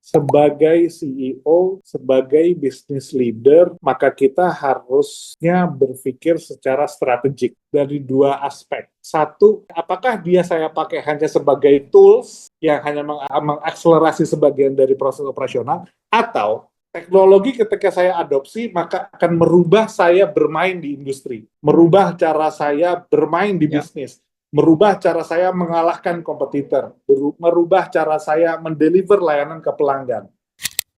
sebagai CEO, sebagai business leader, maka kita harusnya berpikir secara strategik dari dua aspek. Satu, apakah dia saya pakai hanya sebagai tools yang hanya mengakselerasi sebagian dari proses operasional, atau teknologi ketika saya adopsi maka akan merubah saya bermain di industri, merubah cara saya bermain di bisnis, merubah cara saya mengalahkan kompetitor, merubah cara saya mendeliver layanan ke pelanggan.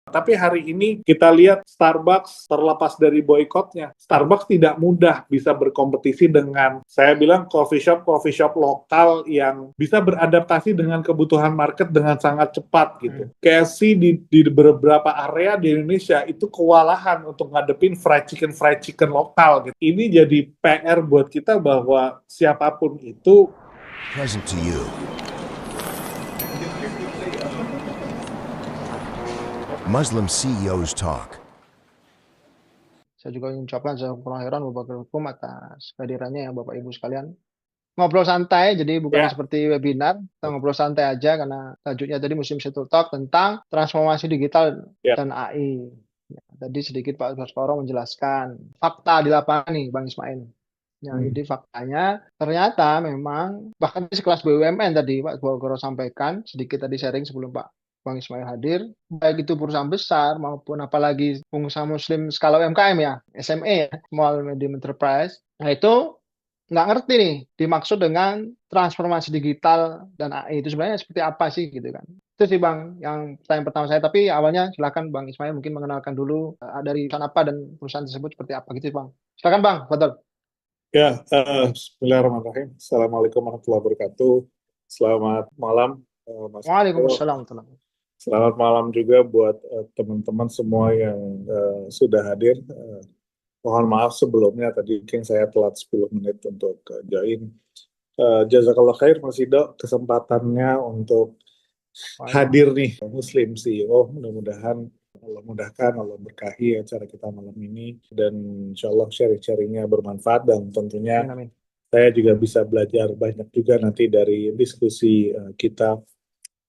Tapi hari ini kita lihat Starbucks terlepas dari boikotnya. Starbucks tidak mudah bisa berkompetisi dengan, saya bilang, coffee shop lokal yang bisa beradaptasi dengan kebutuhan market dengan sangat cepat gitu. KFC di beberapa area di Indonesia itu kewalahan untuk ngadepin fried chicken lokal gitu. Ini jadi PR buat kita bahwa siapapun itu Present to you. Muslim CEOs Talk. Saya juga ingin ucapkan jazakumullah wabarakatuh atas kehadirannya ya Bapak Ibu sekalian. Ngobrol santai, jadi bukan seperti webinar, kita ngobrol santai aja karena tajuknya tadi Muslim CEOs Talk tentang transformasi digital dan AI. Ya, tadi sedikit Pak Baskoro menjelaskan fakta di lapangan nih Bang Ismail. Jadi faktanya ternyata memang bahkan di sekelas BUMN tadi Pak Baskoro sampaikan, sedikit tadi sharing sebelum Pak Bang Ismail hadir, baik itu perusahaan besar maupun apalagi pengusaha muslim skala UMKM ya, SME ya, Small Medium Enterprise. Nah itu nggak ngerti nih dimaksud dengan transformasi digital dan AI itu sebenarnya seperti apa sih gitu kan. Itu sih Bang yang pertanyaan pertama saya, tapi awalnya silakan Bang Ismail mungkin mengenalkan dulu dari perusahaan apa dan perusahaan tersebut seperti apa gitu Bang. Silakan Bang, betul. Ya, bismillahirrahmanirrahim. Assalamualaikum warahmatullahi wabarakatuh. Selamat malam, Mas. Waalaikumsalam. Selamat malam juga buat teman-teman semua yang sudah hadir. Mohon maaf sebelumnya, tadi mungkin saya telat 10 menit untuk join. Jazakallah khair, Mas Ido, kesempatannya untuk hadir nih, Muslim CEO. Mudah-mudahan Allah mudahkan, Allah berkahi acara kita malam ini, dan insya Allah sharing-sharingnya bermanfaat, dan tentunya saya juga bisa belajar banyak juga nanti dari diskusi kita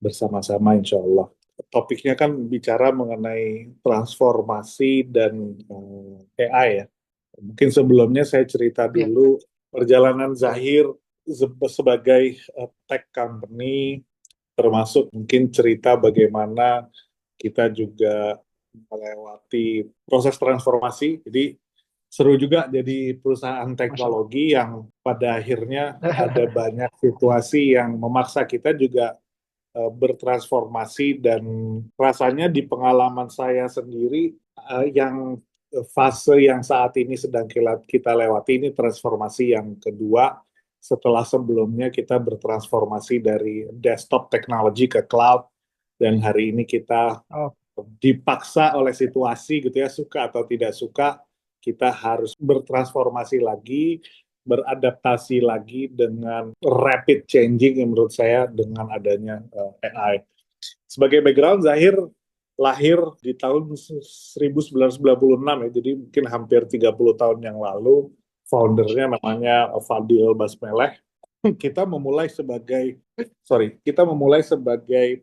bersama-sama insya Allah. Topiknya kan bicara mengenai transformasi dan AI ya. Mungkin sebelumnya saya cerita dulu perjalanan Zahir sebagai tech company, termasuk mungkin cerita bagaimana kita juga melewati proses transformasi. Jadi seru juga jadi perusahaan teknologi yang pada akhirnya ada banyak situasi yang memaksa kita juga bertransformasi, dan rasanya di pengalaman saya sendiri yang fase yang saat ini sedang kita lewati ini transformasi yang kedua setelah sebelumnya kita bertransformasi dari desktop teknologi ke cloud, dan hari ini kita dipaksa oleh situasi gitu ya, suka atau tidak suka kita harus bertransformasi lagi, beradaptasi lagi dengan rapid changing yang menurut saya dengan adanya AI. Sebagai background, Zahir lahir di tahun 1996 ya, jadi mungkin hampir 30 tahun yang lalu. Foundernya namanya Fadil Basmeleh. Kita memulai sebagai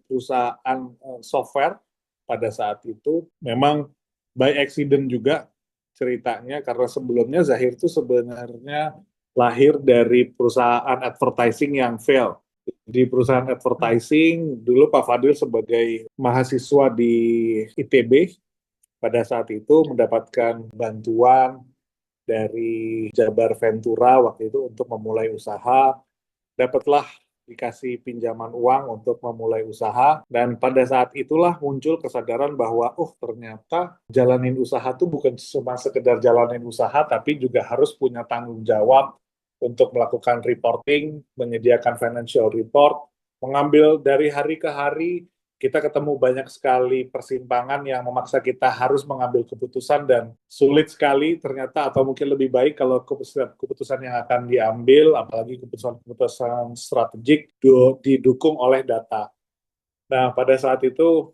perusahaan software pada saat itu. Memang by accident juga ceritanya, karena sebelumnya Zahir itu sebenarnya lahir dari perusahaan advertising yang fail. Di perusahaan advertising, dulu Pak Fadil sebagai mahasiswa di ITB, pada saat itu mendapatkan bantuan dari Jabar Ventura waktu itu untuk memulai usaha. Dapatlah dikasih pinjaman uang untuk memulai usaha, dan pada saat itulah muncul kesadaran bahwa ternyata jalanin usaha tuh bukan cuma sekedar jalanin usaha, tapi juga harus punya tanggung jawab untuk melakukan reporting, menyediakan financial report, mengambil dari hari ke hari. Kita ketemu banyak sekali persimpangan yang memaksa kita harus mengambil keputusan, dan sulit sekali ternyata, atau mungkin lebih baik kalau keputusan yang akan diambil, apalagi keputusan strategik, didukung oleh data. Nah, pada saat itu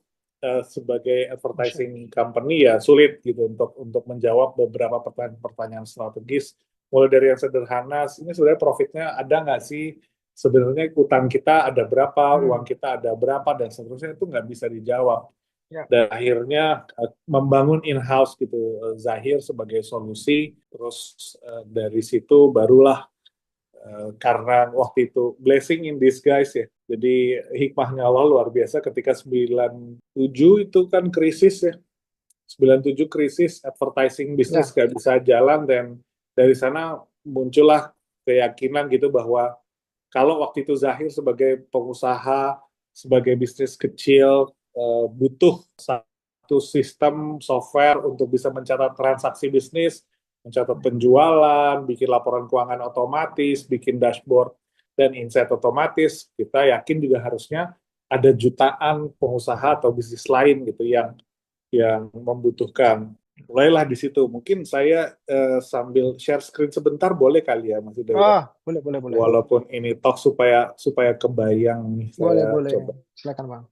sebagai advertising company ya sulit gitu untuk menjawab beberapa pertanyaan strategis. Mulai dari yang sederhana, ini sebenarnya profitnya ada nggak sih? Sebenarnya utang kita ada berapa, uang kita ada berapa, dan seterusnya itu nggak bisa dijawab. Ya. dan akhirnya membangun in-house gitu Zahir sebagai solusi. Terus dari situ barulah karena waktu itu blessing in disguise ya. Jadi hikmahnya Allah luar biasa ketika 97 itu kan krisis ya. 97 krisis, advertising bisnis Ya. gak bisa jalan, dan dari sana muncullah keyakinan gitu bahwa kalau waktu itu Zahir sebagai pengusaha, sebagai bisnis kecil, butuh satu sistem software untuk bisa mencatat transaksi bisnis, mencatat penjualan, bikin laporan keuangan otomatis, bikin dashboard dan insight otomatis, kita yakin juga harusnya ada jutaan pengusaha atau bisnis lain gitu yang membutuhkan. Mulailah di situ. Mungkin saya sambil share screen sebentar boleh kali ya Mas Hidayat ya? Boleh, boleh, boleh. Walaupun ini talk supaya kebayang nih, Boleh, saya boleh. coba. Silakan, Bang.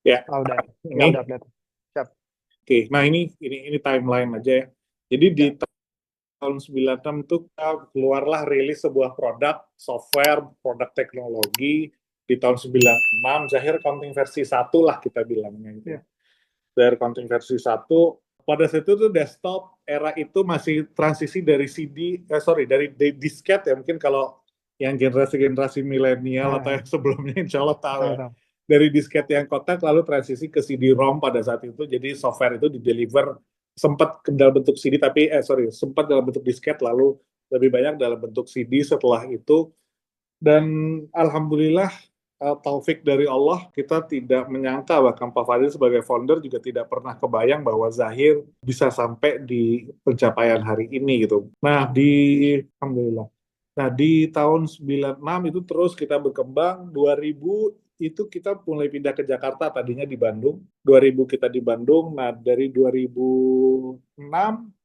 Ya, Udah. Ya, ini udah kelihatan. Siap. oke. Nah, ini timeline aja ya. Jadi di Ya. tahun 96 itu keluarlah rilis sebuah produk software, produk teknologi. Di tahun 96 Zahir accounting versi 1 lah kita bilangnya gitu ya. Ya. Dari accounting versi 1 pada saat itu tuh desktop era itu masih transisi dari dari disket ya, mungkin kalau yang generasi milenial atau Ah, yang sebelumnya insya Allah tahu tahu, ya, tahu. dari disket yang kotak lalu transisi ke CD-ROM pada saat itu. Jadi software itu di-deliver sempat dalam bentuk CD tapi sempat dalam bentuk disket, lalu lebih banyak dalam bentuk CD setelah itu. Dan alhamdulillah taufik dari Allah, kita tidak menyangka, bahkan Pak Fadil sebagai founder juga tidak pernah kebayang bahwa Zahir bisa sampai di pencapaian hari ini gitu. Nah, alhamdulillah. Nah, di tahun 96 itu terus kita berkembang. 2000 itu kita mulai pindah ke Jakarta, tadinya di Bandung. 2000 kita di Bandung. Nah, dari 2006,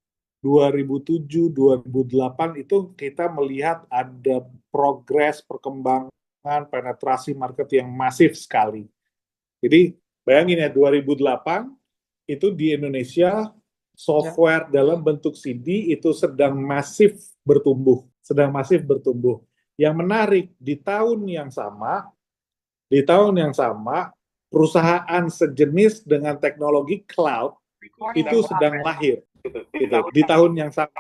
2007, 2008 itu kita melihat ada progres perkembangan penetrasi market yang masif sekali. Jadi bayangin ya, 2008 itu di Indonesia Ya. software dalam bentuk CD itu sedang masif bertumbuh, Yang menarik di tahun yang sama perusahaan sejenis dengan teknologi cloud itu sedang lahir gitu di tahun yang sama,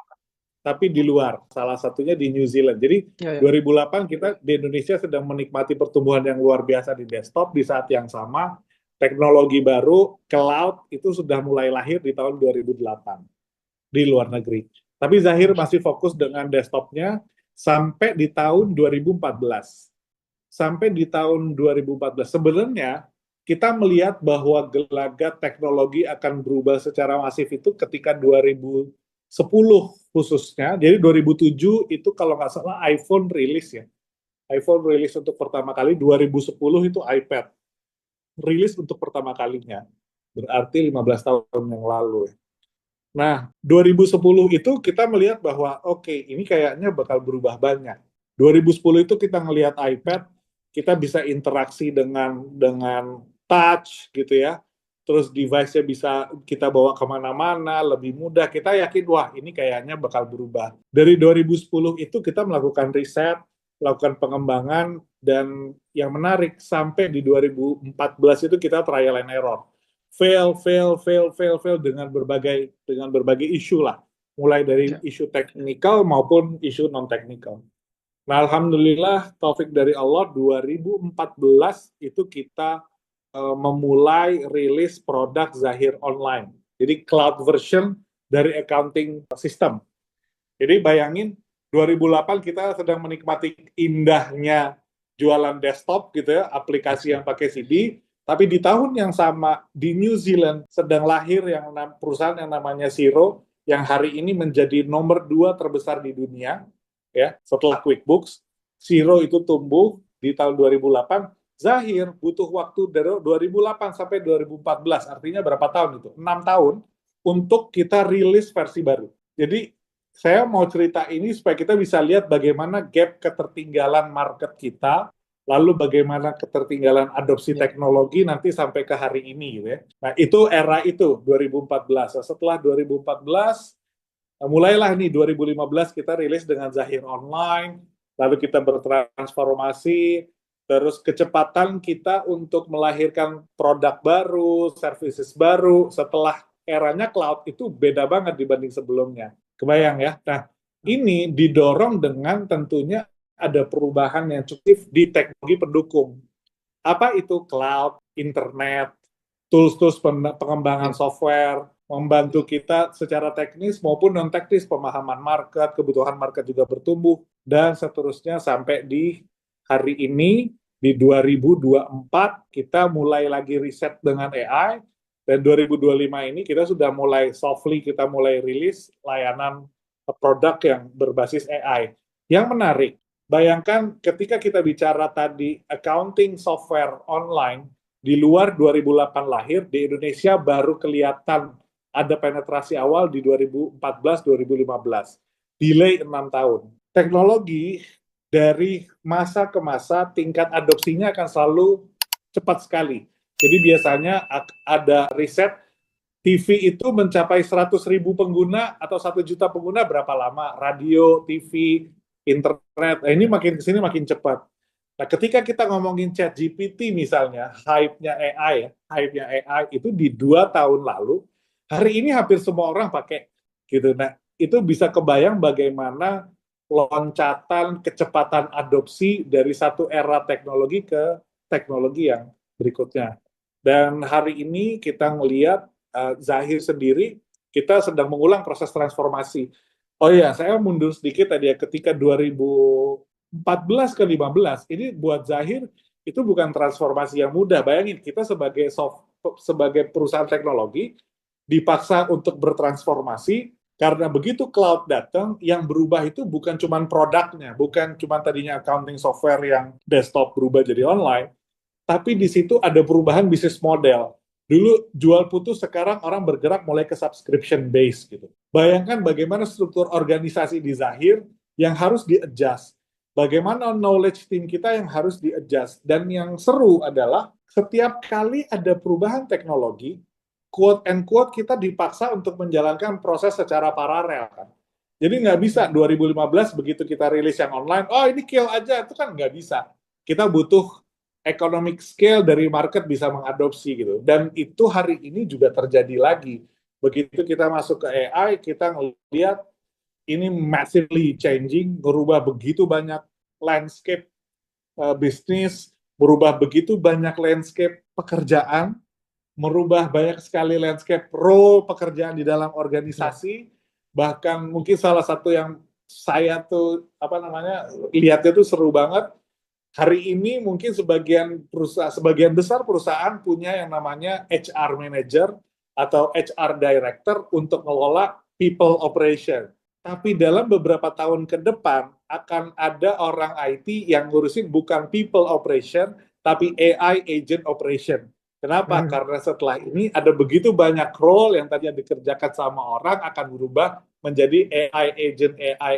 tapi di luar, salah satunya di New Zealand. Jadi Ya, ya. 2008 kita di Indonesia sedang menikmati pertumbuhan yang luar biasa di desktop. Di saat yang sama teknologi baru cloud itu sudah mulai lahir di tahun 2008 di luar negeri. Tapi Zahir masih fokus dengan desktopnya sampai di tahun 2014. Sampai di tahun 2014 sebenarnya kita melihat bahwa gelagat teknologi akan berubah secara masif itu ketika 2010 khususnya. Jadi 2007 itu kalau nggak salah iPhone rilis ya. iPhone rilis untuk pertama kali, 2010 itu iPad rilis untuk pertama kalinya. Berarti 15 tahun yang lalu. Nah, 2010 itu kita melihat bahwa oke, ini kayaknya bakal berubah banyak. 2010 itu kita ngelihat iPad, kita bisa interaksi dengan touch gitu ya. Terus device-nya bisa kita bawa kemana-mana, lebih mudah. Kita yakin, wah ini kayaknya bakal berubah. Dari 2010 itu kita melakukan riset, melakukan pengembangan, dan yang menarik sampai di 2014 itu kita trial and error. Fail dengan berbagai isu lah, mulai dari Ya. isu teknikal maupun isu non teknikal. Nah, alhamdulillah taufik dari Allah 2014 itu kita memulai rilis produk Zahir Online. Jadi cloud version dari accounting system. Jadi bayangin 2008 kita sedang menikmati indahnya jualan desktop gitu ya, aplikasi yang pakai CD. Tapi di tahun yang sama di New Zealand sedang lahir perusahaan yang namanya Xero, yang hari ini menjadi nomor 2 terbesar di dunia ya setelah QuickBooks. Xero itu tumbuh di tahun 2008. Zahir butuh waktu dari 2008 sampai 2014, artinya berapa tahun itu? 6 tahun untuk kita rilis versi baru. Jadi saya mau cerita ini supaya kita bisa lihat bagaimana gap ketertinggalan market kita, lalu bagaimana ketertinggalan adopsi teknologi nanti sampai ke hari ini gitu ya. Nah, itu era itu 2014. Setelah 2014 mulailah nih 2015 kita rilis dengan Zahir Online, lalu kita bertransformasi terus kecepatan kita untuk melahirkan produk baru, services baru setelah eranya cloud itu beda banget dibanding sebelumnya. Kebayang ya? Nah, ini didorong dengan tentunya ada perubahan yang cukup di teknologi pendukung. Apa itu cloud, internet, tools-tools pengembangan software, membantu kita secara teknis maupun non-teknis, pemahaman market, kebutuhan market juga bertumbuh, dan seterusnya sampai di hari ini, di 2024, kita mulai lagi riset dengan AI, dan 2025 ini kita sudah mulai softly, kita mulai rilis layanan produk yang berbasis AI. Yang menarik, bayangkan ketika kita bicara tadi accounting software online, di luar 2008 lahir, di Indonesia baru kelihatan ada penetrasi awal di 2014-2015. Delay 6 tahun. Teknologi dari masa ke masa, tingkat adopsinya akan selalu cepat sekali. Jadi biasanya ada riset, TV itu mencapai 100.000 pengguna atau 1 juta pengguna berapa lama? Radio, TV, internet, ini makin kesini makin cepat. Nah, ketika kita ngomongin ChatGPT misalnya, hype-nya AI itu di 2 tahun lalu, hari ini hampir semua orang pakai gitu. Nah, itu bisa kebayang bagaimana loncatan kecepatan adopsi dari satu era teknologi ke teknologi yang berikutnya. Dan hari ini kita melihat Zahir sendiri, kita sedang mengulang proses transformasi. Oh iya, saya mundur sedikit tadi ya, ketika 2014 ke 15, ini buat Zahir itu bukan transformasi yang mudah. Bayangin, kita sebagai perusahaan teknologi dipaksa untuk bertransformasi karena begitu cloud datang, yang berubah itu bukan cuma produknya, bukan cuma tadinya accounting software yang desktop berubah jadi online, tapi di situ ada perubahan bisnis model. Dulu jual putus, sekarang orang bergerak mulai ke subscription base gitu. Bayangkan bagaimana struktur organisasi di Zahir yang harus di-adjust. Bagaimana knowledge team kita yang harus di-adjust. Dan yang seru adalah setiap kali ada perubahan teknologi, quote and quote kita dipaksa untuk menjalankan proses secara paralel kan. Jadi nggak bisa 2015 begitu kita rilis yang online, oh ini kill aja, itu kan nggak bisa. Kita butuh economic scale dari market bisa mengadopsi gitu. Dan itu hari ini juga terjadi lagi. Begitu kita masuk ke AI, kita ngelihat ini massively changing, berubah begitu banyak landscape bisnis, berubah begitu banyak landscape pekerjaan, merubah banyak sekali landscape role pekerjaan di dalam organisasi. Bahkan mungkin salah satu yang saya tuh lihatnya tuh seru banget. Hari ini mungkin sebagian besar perusahaan punya yang namanya HR manager atau HR director untuk mengelola people operation. Tapi dalam beberapa tahun ke depan akan ada orang IT yang ngurusin bukan people operation, tapi AI agent operation. Kenapa? Karena setelah ini ada begitu banyak role yang tadinya dikerjakan sama orang akan berubah menjadi AI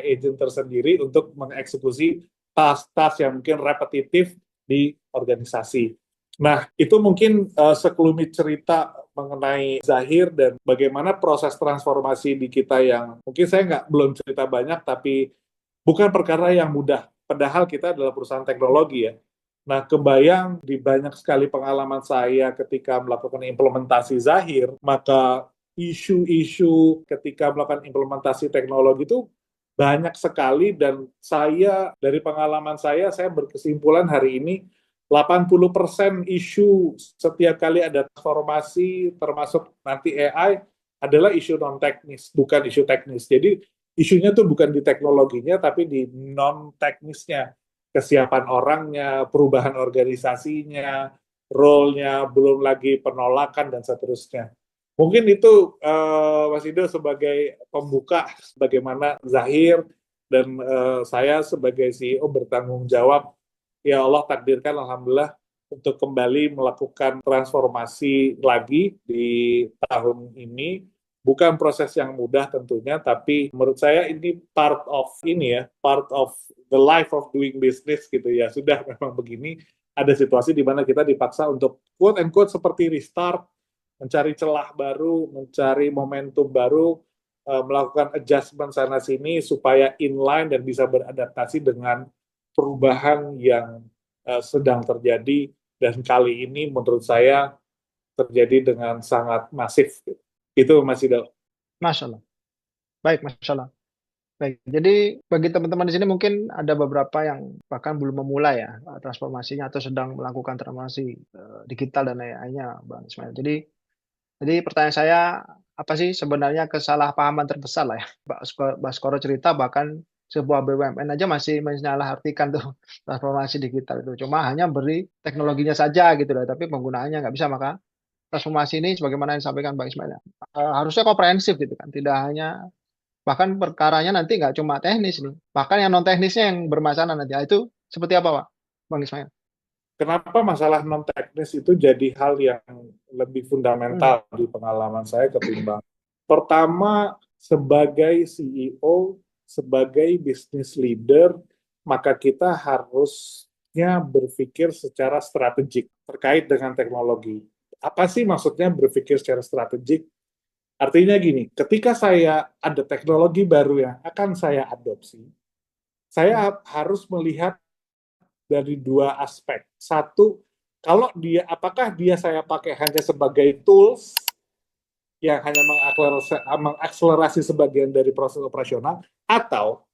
agent tersendiri untuk mengeksekusi task-task yang mungkin repetitif di organisasi. Nah, itu mungkin sekelumit cerita mengenai Zahir dan bagaimana proses transformasi di kita yang mungkin saya belum cerita banyak, tapi bukan perkara yang mudah. Padahal kita adalah perusahaan teknologi ya. Nah, kebayang di banyak sekali pengalaman saya ketika melakukan implementasi Zahir, maka isu-isu ketika melakukan implementasi teknologi itu banyak sekali, dan saya dari pengalaman saya berkesimpulan hari ini 80% isu setiap kali ada transformasi termasuk nanti AI adalah isu non teknis, bukan isu teknis. Jadi isunya tuh bukan di teknologinya tapi di non teknisnya, kesiapan orangnya, perubahan organisasinya, role-nya, belum lagi penolakan dan seterusnya. Mungkin itu Mas Ido sebagai pembuka bagaimana Zahir dan saya sebagai CEO bertanggung jawab, ya Allah takdirkan alhamdulillah untuk kembali melakukan transformasi lagi di tahun ini. Bukan proses yang mudah tentunya, tapi menurut saya ini part of the life of doing business gitu ya. Sudah memang begini, ada situasi di mana kita dipaksa untuk quote and quote seperti restart, mencari celah baru, mencari momentum baru, melakukan adjustment sana-sini supaya inline dan bisa beradaptasi dengan perubahan yang sedang terjadi dan kali ini menurut saya terjadi dengan sangat masif. Itu Mas Ido. Masya Allah. Baik, Masya Allah. Baik, jadi bagi teman-teman di sini mungkin ada beberapa yang bahkan belum memulai ya transformasinya atau sedang melakukan transformasi digital dan AI-nya, Bang Ismail. Jadi pertanyaan saya, apa sih sebenarnya kesalahpahaman terbesar lah ya? Baskoro cerita bahkan sebuah BUMN aja masih menyalahartikan tuh transformasi digital itu. Cuma hanya beri teknologinya saja gitu loh, tapi penggunaannya nggak bisa. Maka transformasi ini sebagaimana yang disampaikan Bang Ismail ya, harusnya komprehensif gitu kan. Tidak hanya, bahkan perkaranya nanti nggak cuma teknis nih, bahkan yang non teknisnya yang bermasalah nanti. Nah, itu seperti apa Pak Bang Ismail? Kenapa masalah non teknis itu jadi hal yang lebih Hmm, fundamental di pengalaman saya ketimbang pertama sebagai CEO, sebagai business leader, maka kita harusnya berpikir secara strategik terkait dengan teknologi. Apa sih maksudnya berpikir secara strategik? Artinya gini, ketika saya ada teknologi baru yang akan saya adopsi, hmm, saya harus melihat dari dua aspek. Satu, kalau dia apakah dia saya pakai hanya sebagai tools yang hanya mengakselerasi sebagian dari proses operasional, atau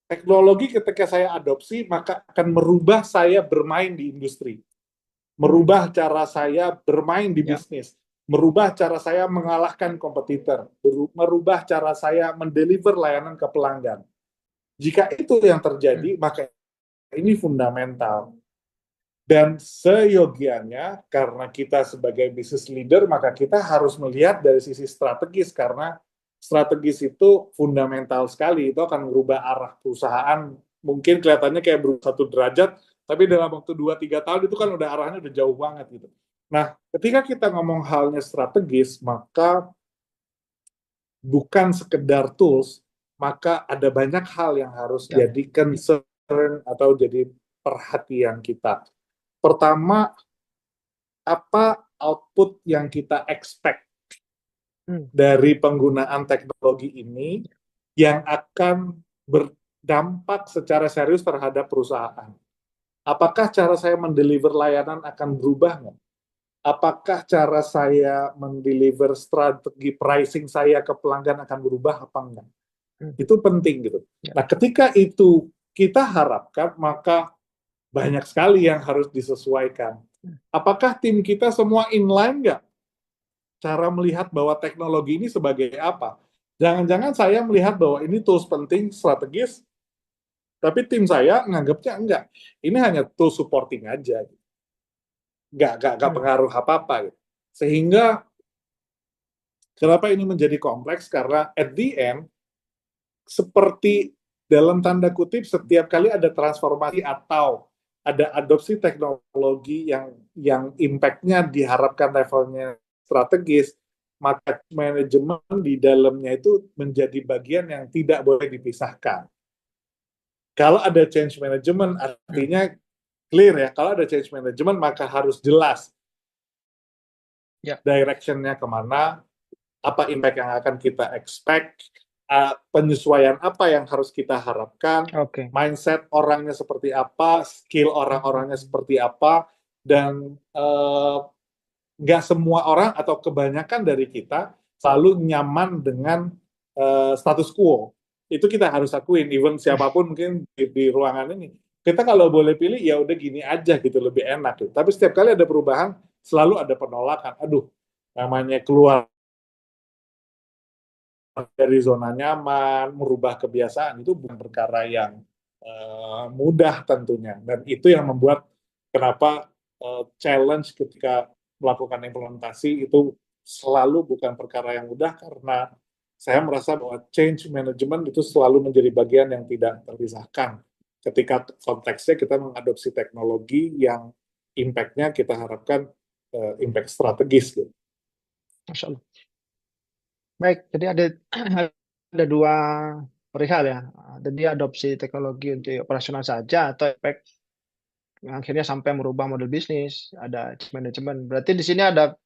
teknologi ketika saya adopsi maka akan merubah saya bermain di industri, hmm, merubah cara saya bermain di ya, bisnis, merubah cara saya mengalahkan kompetitor, merubah cara saya mendeliver layanan ke pelanggan. Jika itu yang hmm, terjadi, maka ini fundamental. Dan seyogianya, karena kita sebagai business leader, maka kita harus melihat dari sisi strategis, karena strategis itu fundamental sekali. Itu akan merubah arah perusahaan. Mungkin kelihatannya kayak berubah 1 derajat, tapi dalam waktu 2-3 tahun itu kan udah arahnya udah jauh banget gitu. Nah, ketika kita ngomong halnya strategis, maka bukan sekedar tools, maka ada banyak hal yang harus ya, jadi concern atau jadi perhatian kita. Pertama, apa output yang kita expect hmm, dari penggunaan teknologi ini yang akan berdampak secara serius terhadap perusahaan. Apakah cara saya mendeliver layanan akan berubah nggak? Apakah cara saya mendeliver strategi pricing saya ke pelanggan akan berubah apa enggak? hmm, Itu penting gitu. ya, Nah, ketika itu kita harapkan, maka banyak sekali yang harus disesuaikan. hmm, Apakah tim kita semua inline nggak cara melihat bahwa teknologi ini sebagai apa? Jangan-jangan saya melihat bahwa ini tools penting, strategis, tapi tim saya nganggapnya enggak. Ini hanya tool supporting aja. Nggak hmm, pengaruh apa-apa. Gitu. Sehingga kenapa ini menjadi kompleks? Karena at the end, seperti dalam tanda kutip, setiap kali ada transformasi atau ada adopsi teknologi yang impact-nya diharapkan levelnya strategis, maka manajemen di dalamnya itu menjadi bagian yang tidak boleh dipisahkan. Kalau ada change management, hmm, artinya clear ya. Kalau ada change management, maka harus jelas ya, direction-nya kemana, apa impact yang akan kita expect, penyesuaian apa yang harus kita harapkan, oke, mindset orangnya seperti apa, skill orang-orangnya hmm, seperti apa, dan nggak semua orang atau kebanyakan dari kita selalu nyaman dengan status quo. Itu kita harus akuin, even siapapun mungkin di ruangan ini. Kita kalau boleh pilih ya udah gini aja gitu, lebih enak. Gitu. Tapi setiap kali ada perubahan, selalu ada penolakan. Aduh, namanya keluar dari zona nyaman, merubah kebiasaan itu bukan perkara yang mudah tentunya. Dan itu yang membuat kenapa challenge ketika melakukan implementasi itu selalu bukan perkara yang mudah, karena saya merasa bahwa change management itu selalu menjadi bagian yang tidak terpisahkan. Ketika konteksnya kita mengadopsi teknologi yang impact-nya kita harapkan impact strategis. Gitu. Masya Allah. Baik, jadi ada ada dua perihal ya. Jadi adopsi teknologi untuk operasional saja atau efek yang akhirnya sampai merubah model bisnis, ada manajemen. Berarti di sini ada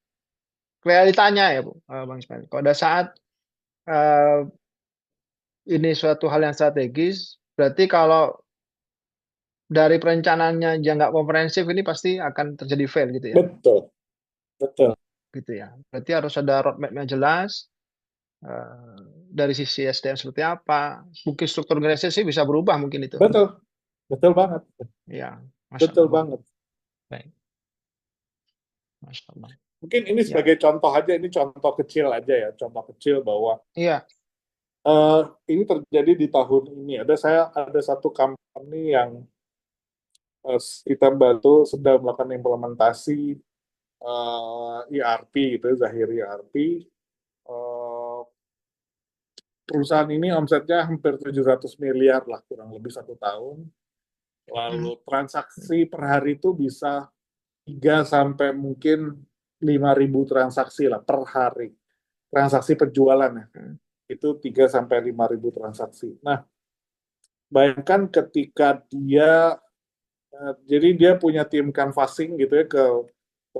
realitanya ya, Bu, Bang Ismail. Pada saat eh, ini suatu hal yang strategis, berarti kalau dari perencanaannya aja nggak komprehensif, ini pasti akan terjadi fail gitu ya. Betul, betul, Gitu ya. Berarti harus ada roadmap-nya jelas, eh, dari sisi SDM seperti apa, mungkin struktur organisasi bisa berubah mungkin itu. betul, betul banget, Ya, Masya betul Allah. banget. Baik, Masya Allah. Mungkin ini Ya, sebagai contoh aja, ini contoh kecil aja ya, contoh kecil bahwa iya. eh, ini terjadi di tahun ini. Ada satu company yang kita bantu sedang melakukan implementasi ERP gitu, Zahir ERP. Eh, Perusahaan ini omsetnya hampir 700 miliar lah, kurang lebih 1 tahun. Hmm. Lalu transaksi per hari itu bisa 3 sampai mungkin 5.000 transaksi lah per hari. Transaksi penjualan ya, Hmm. itu 3 sampai 5.000 transaksi. Nah, bayangkan ketika jadi dia punya tim canvassing gitu ya ke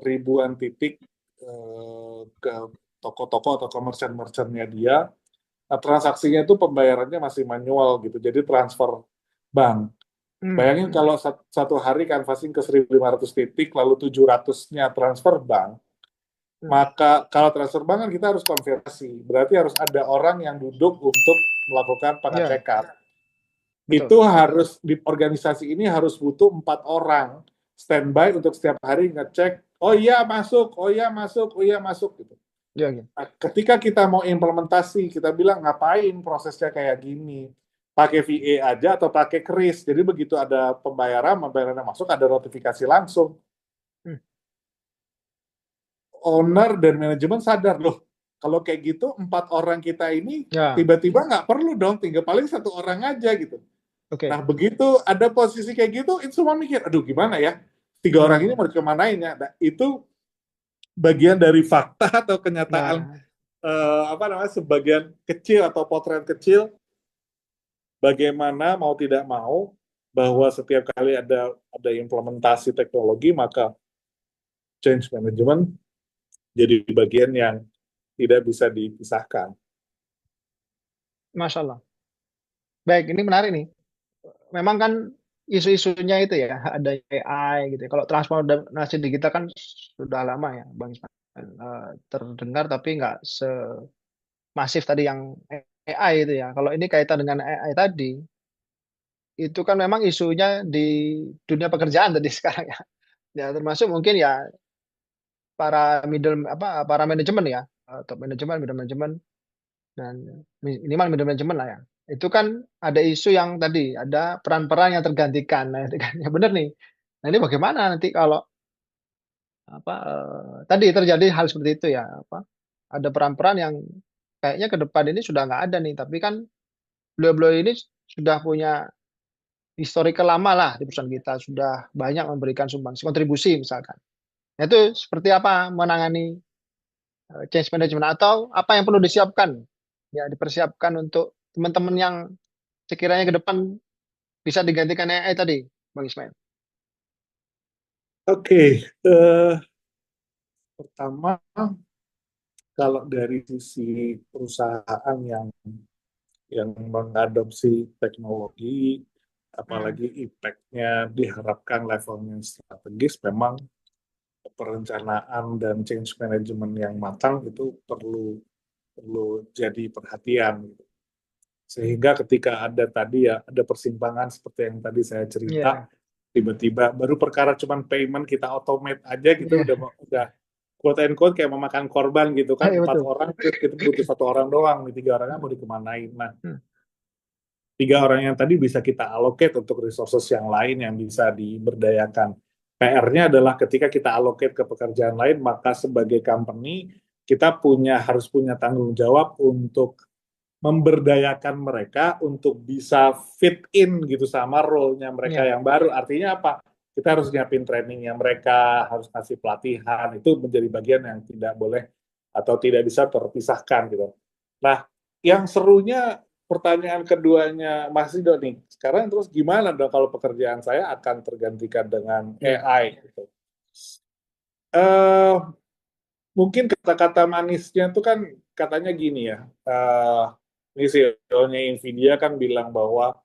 ribuan titik, ke toko-toko atau ke merchant-merchantnya dia. Nah, transaksinya itu pembayarannya masih manual gitu, jadi transfer bank. Hmm. Bayangin Hmm. kalau satu hari canvassing ke 1.500 titik, lalu 700-nya transfer bank, Hmm. maka kalau transfer bank kan kita harus konfirmasi, berarti harus ada orang yang duduk untuk melakukan Ya, pengecekan. Itu betul. harus di organisasi ini harus butuh 4 orang standby untuk setiap hari ngecek, oh iya masuk, oh iya masuk, oh iya masuk gitu. Ya, ya. Nah, ketika kita mau implementasi, kita bilang ngapain prosesnya kayak gini, pakai VA aja atau pakai kris. Jadi begitu ada pembayarannya masuk, ada notifikasi langsung. Hmm. Owner dan manajemen sadar loh, kalau kayak gitu 4 orang kita ini Ya, tiba-tiba nggak perlu dong, tinggal paling 1 orang aja gitu. Nah, oke. begitu ada posisi kayak gitu, itu semua mikir, aduh gimana ya, 3 orang ini Hmm. mau dikemanain ya. Nah, itu bagian dari fakta atau kenyataan, Nah, apa namanya, sebagian kecil atau potret kecil, bagaimana mau tidak mau, bahwa setiap kali ada implementasi teknologi, maka change management jadi bagian yang tidak bisa dipisahkan. Masya Allah. Baik, ini menarik nih. Memang kan isu-isunya itu ya, ada AI gitu ya. Kalau transformasi digital kan sudah lama ya, Bang Ismail. Terdengar tapi nggak semasif tadi yang AI itu ya. Kalau ini kaitan dengan AI tadi, itu kan memang isunya di dunia pekerjaan tadi sekarang ya. Ya termasuk mungkin ya para manajemen ya, top manajemen, middle manajemen, dan minimal middle manajemen lah ya. Itu kan ada isu yang tadi ada peran-peran yang tergantikan. Nah, itu kan ya benar nih. Nah, ini bagaimana nanti kalau tadi terjadi hal seperti itu ya, ada peran-peran yang kayaknya ke depan ini sudah nggak ada nih, tapi kan beliau-beliau ini sudah punya historical lama lah di perusahaan kita, sudah banyak memberikan sumbangsi kontribusi misalkan. Nah, itu seperti apa menangani change management atau apa yang perlu disiapkan, ya dipersiapkan untuk teman-teman yang sekiranya ke depan bisa digantikan AI tadi, Bang Ismail. Oke, pertama, kalau dari sisi perusahaan yang mengadopsi teknologi, Hmm. apalagi impact-nya diharapkan levelnya strategis, memang perencanaan dan change management yang matang itu perlu perlu jadi perhatian. Sehingga ketika ada tadi ya, ada persimpangan seperti yang tadi saya cerita, Iya, tiba-tiba baru perkara cuman payment kita automate aja gitu, iya, udah quote and quote kayak memakan korban gitu kan, iya empat betul. orang kita butuh 1 orang doang, nih 3 orangnya mau dikemanain. Nah, Hmm. 3 orang yang tadi bisa kita allocate untuk resources yang lain yang bisa diberdayakan. PR-nya adalah ketika kita allocate ke pekerjaan lain, maka sebagai company kita harus punya tanggung jawab untuk memberdayakan mereka untuk bisa fit in gitu sama role-nya mereka Iya, yang baru. Artinya apa? Kita harus nyiapin trainingnya mereka, harus kasih pelatihan, itu menjadi bagian yang tidak boleh atau tidak bisa terpisahkan gitu. Nah, yang serunya pertanyaan keduanya Mas Rido nih, sekarang terus gimana dong kalau pekerjaan saya akan tergantikan dengan iya, AI gitu. Eh, Mungkin kata-kata manisnya itu kan katanya gini ya, ini CEO-nya Nvidia kan bilang bahwa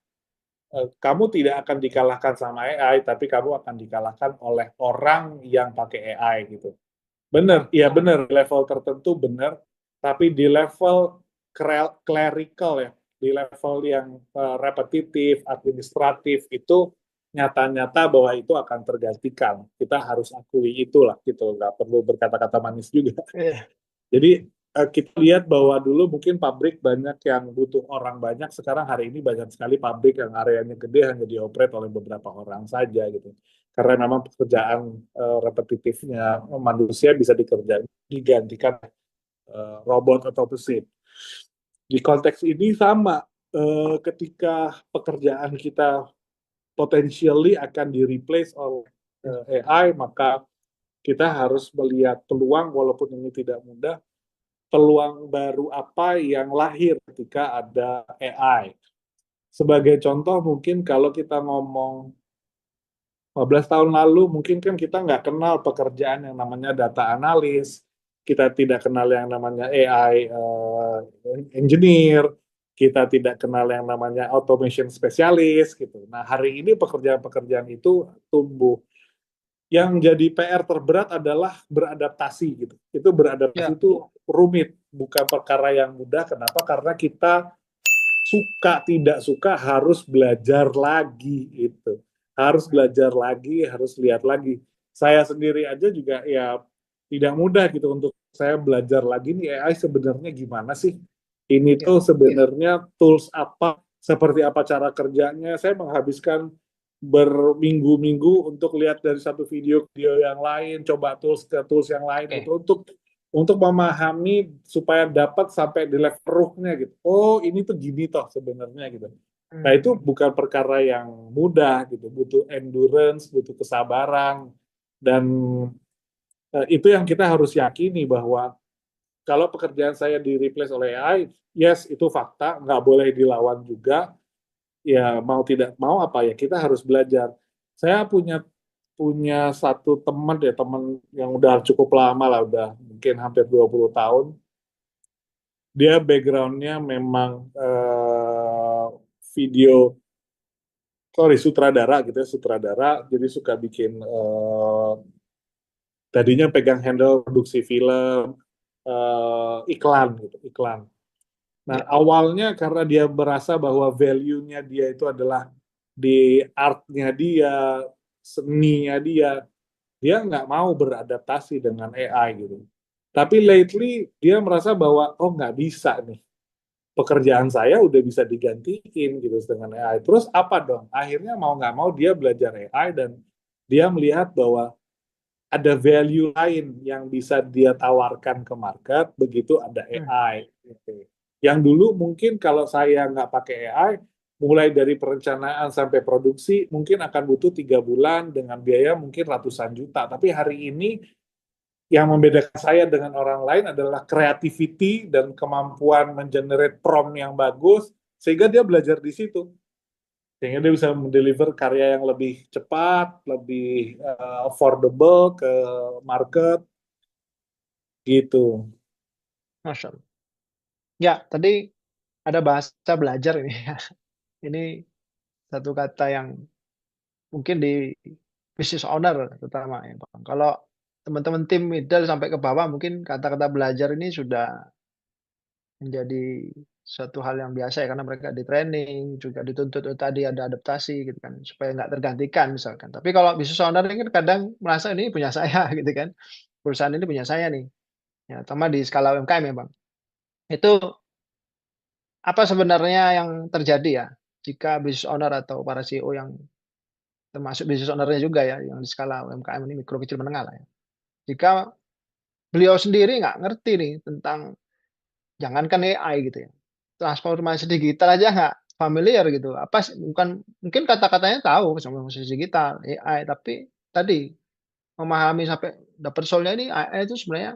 kamu tidak akan dikalahkan sama AI, tapi kamu akan dikalahkan oleh orang yang pakai AI gitu. Bener, iya bener, level tertentu bener, tapi di level clerical ya, di level yang repetitif, administratif itu nyata-nyata bahwa itu akan tergantikan. Kita harus akui itulah gitu, nggak perlu berkata-kata manis juga. Iya. Jadi kita lihat bahwa dulu mungkin pabrik banyak yang butuh orang banyak, sekarang hari ini banyak sekali pabrik yang areanya gede hanya dioperate oleh beberapa orang saja gitu. Karena memang pekerjaan repetitifnya manusia bisa digantikan robot atau mesin. Di konteks ini sama, ketika pekerjaan kita potentially akan di-replace oleh AI, maka kita harus melihat peluang walaupun ini tidak mudah, peluang baru apa yang lahir ketika ada AI. Sebagai contoh mungkin kalau kita ngomong 15 tahun lalu mungkin kan kita nggak kenal pekerjaan yang namanya data analis, kita tidak kenal yang namanya AI engineer, kita tidak kenal yang namanya automation spesialis gitu. Nah, hari ini pekerjaan-pekerjaan itu tumbuh. Yang jadi PR terberat adalah beradaptasi gitu. Itu beradaptasi Ya. itu rumit, bukan perkara yang mudah. Kenapa? Karena kita suka tidak suka harus belajar lagi itu, harus belajar lagi, harus lihat lagi. Saya sendiri aja juga ya tidak mudah gitu untuk saya belajar lagi nih AI sebenarnya gimana sih, ini Ya. tuh sebenarnya tools apa, seperti apa cara kerjanya. Saya menghabiskan berminggu-minggu untuk lihat dari satu video yang lain, coba tools ke tools yang lain Oke. gitu untuk memahami supaya dapat sampai di level rootnya gitu. Oh, ini tuh gini toh sebenarnya gitu. Nah, itu bukan perkara yang mudah gitu, butuh endurance, butuh kesabaran, dan itu yang kita harus yakini bahwa kalau pekerjaan saya di replace oleh AI, yes itu fakta, nggak boleh dilawan juga. Ya mau tidak mau apa ya kita harus belajar. Saya punya punya satu teman ya, teman yang udah cukup lama lah, udah mungkin hampir 20 tahun. Dia backgroundnya memang video, sorry, sutradara gitu ya, sutradara. Jadi suka bikin, tadinya pegang handle produksi film, iklan gitu, iklan. Nah, Ya. awalnya karena dia merasa bahwa value-nya dia itu adalah di art-nya dia, seninya dia nggak mau beradaptasi dengan AI gitu. Tapi lately dia merasa bahwa oh nggak bisa nih, pekerjaan saya udah bisa digantiin gitu dengan AI. Terus apa dong? Akhirnya mau nggak mau dia belajar AI dan dia melihat bahwa ada value lain yang bisa dia tawarkan ke market begitu ada AI. Gitu. Yang dulu mungkin kalau saya nggak pakai AI, mulai dari perencanaan sampai produksi mungkin akan butuh 3 bulan dengan biaya mungkin ratusan juta. Tapi hari ini yang membedakan saya dengan orang lain adalah creativity dan kemampuan mengenerate prompt yang bagus, sehingga dia belajar di situ. Sehingga dia bisa mendeliver karya yang lebih cepat, lebih affordable ke market, gitu. Masya Allah. Ya, tadi ada bahasa belajar ini. Ini satu kata yang mungkin di business owner terutama ya, Bang. Kalau teman-teman tim middle sampai ke bawah mungkin kata-kata belajar ini sudah menjadi suatu hal yang biasa ya karena mereka di training juga dituntut tadi ada adaptasi gitu kan supaya nggak tergantikan misalkan. Tapi kalau business owner ini kan kadang merasa ini punya saya gitu kan. Perusahaan ini punya saya nih. Ya, terutama di skala UMKM ya, Bang. Itu apa sebenarnya yang terjadi ya jika business owner atau para CEO yang termasuk business owner-nya juga ya yang di skala UMKM ini mikro kecil menengah lah ya. Jika beliau sendiri nggak ngerti nih tentang jangankan AI gitu ya, transformasi digital aja nggak familiar gitu, apa sih bukan mungkin kata-katanya tahu transformasi digital, AI, tapi tadi memahami sampai dapat soalnya ini AI itu sebenarnya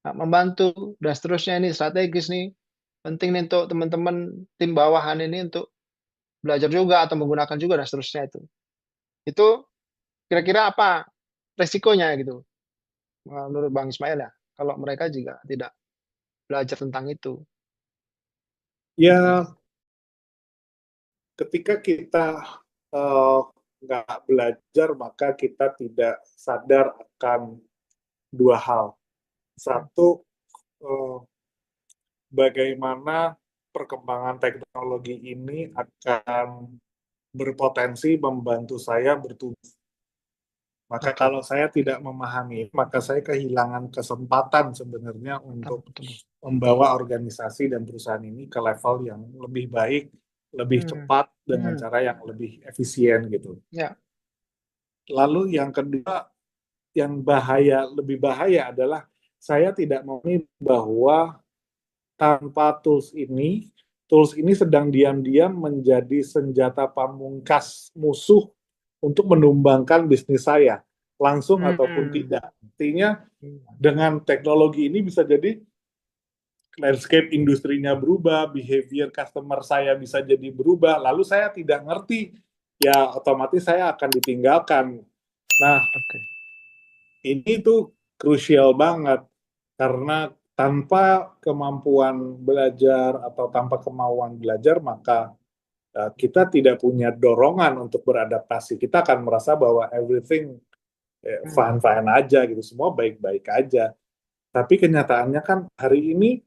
nggak membantu dan seterusnya ini strategis nih, penting nih untuk teman-teman tim bawahan ini untuk belajar juga atau menggunakan juga dan seterusnya itu. Itu kira-kira apa resikonya gitu, menurut Bang Ismail ya, kalau mereka juga tidak belajar tentang itu? Ya, ketika kita eh, nggak belajar, maka kita tidak sadar akan dua hal. Satu, eh, bagaimana perkembangan teknologi ini akan berpotensi membantu saya bertumbuh. Maka Oke. kalau saya tidak memahami, maka saya kehilangan kesempatan sebenarnya untuk Betul. membawa organisasi dan perusahaan ini ke level yang lebih baik, lebih Hmm. cepat, dengan Hmm. cara yang lebih efisien gitu. Ya. Lalu yang kedua, yang lebih bahaya adalah saya tidak memahami bahwa tanpa tools ini sedang diam-diam menjadi senjata pamungkas musuh untuk menumbangkan bisnis saya, langsung ataupun Hmm. tidak. Artinya dengan teknologi ini bisa jadi landscape industrinya berubah, behavior customer saya bisa jadi berubah, lalu saya tidak ngerti, ya otomatis saya akan ditinggalkan. Nah, Oke. ini tuh krusial banget, karena tanpa kemampuan belajar atau tanpa kemauan belajar, maka kita tidak punya dorongan untuk beradaptasi. Kita akan merasa bahwa everything fine-fine aja gitu, semua baik-baik aja. Tapi kenyataannya kan hari ini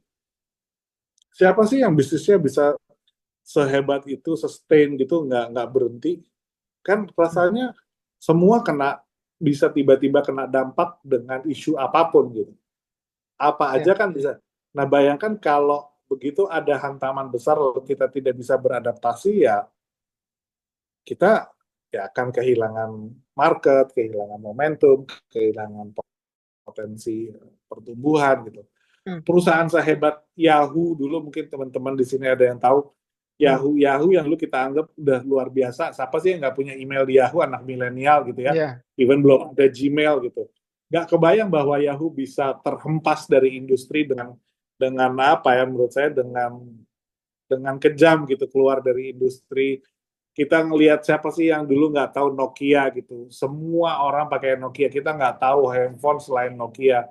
siapa sih yang bisnisnya bisa sehebat itu, sustain gitu, nggak berhenti? Kan rasanya semua bisa tiba-tiba kena dampak dengan isu apapun gitu. Apa aja Ya. kan bisa. Nah, bayangkan kalau begitu ada hantaman besar lalu kita tidak bisa beradaptasi, ya kita ya akan kehilangan market, kehilangan momentum, kehilangan potensi pertumbuhan gitu. Hmm. Perusahaan sehebat Yahoo dulu, mungkin teman-teman di sini ada yang tahu Yahoo yang dulu kita anggap udah luar biasa. Siapa sih yang nggak punya email di Yahoo, anak milenial gitu ya? Ya. Even belum ada Gmail gitu. Nggak kebayang bahwa Yahoo bisa terhempas dari industri dengan apa ya, menurut saya dengan kejam gitu, keluar dari industri. Kita ngelihat siapa sih yang dulu nggak tahu Nokia gitu. Semua orang pakai Nokia, kita nggak tahu handphone selain Nokia.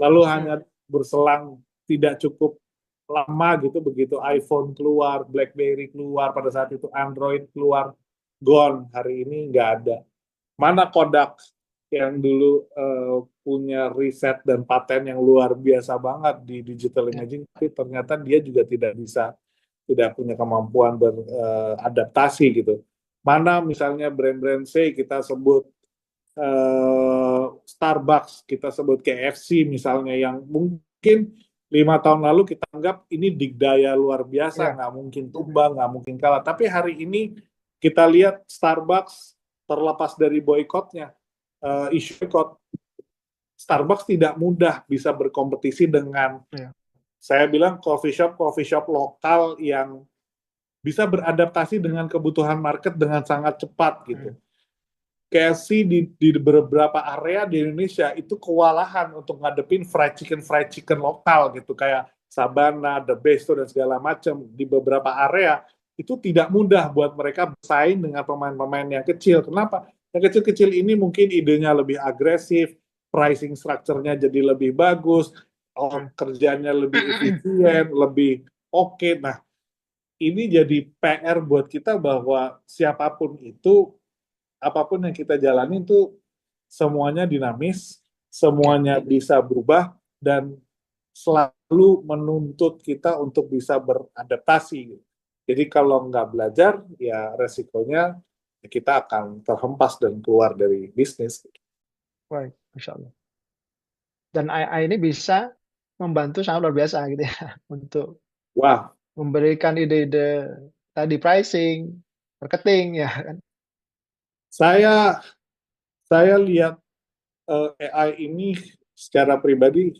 Lalu hanya berselang tidak cukup lama gitu, begitu iPhone keluar, BlackBerry keluar, pada saat itu Android keluar, gone. Hari ini nggak ada. Mana Kodak yang dulu punya riset dan paten yang luar biasa banget di digital Ya. imaging, tapi ternyata dia juga tidak punya kemampuan beradaptasi gitu. Mana misalnya brand-brand kita sebut Starbucks, kita sebut KFC misalnya, yang mungkin 5 tahun lalu kita anggap ini digdaya luar biasa, Ya. nggak mungkin tumbang, nggak mungkin kalah. Tapi hari ini kita lihat Starbucks terlepas dari boykotnya, isu boykot, Starbucks tidak mudah bisa berkompetisi dengan, Ya. saya bilang, coffee shop lokal yang bisa beradaptasi dengan kebutuhan market dengan sangat cepat gitu. KFC di beberapa area di Indonesia itu kewalahan untuk ngadepin fried chicken lokal gitu, kayak Sabana, The Besto dan segala macam. Di beberapa area itu tidak mudah buat mereka bersaing dengan pemain-pemain yang kecil. Kenapa? Yang kecil-kecil ini mungkin idenya lebih agresif, pricing structure-nya jadi lebih bagus, kerjanya lebih efisien, lebih oke. Nah, ini jadi PR buat kita bahwa siapapun itu, apapun yang kita jalani itu semuanya dinamis, Ya. semuanya bisa berubah, dan selalu menuntut kita untuk bisa beradaptasi. Jadi kalau nggak belajar, ya resikonya kita akan terhempas dan keluar dari bisnis. Baik, Masya Allah. Dan AI ini bisa membantu sangat luar biasa gitu ya untuk Wah, memberikan ide-ide tadi pricing, marketing ya kan. saya saya lihat AI ini secara pribadi,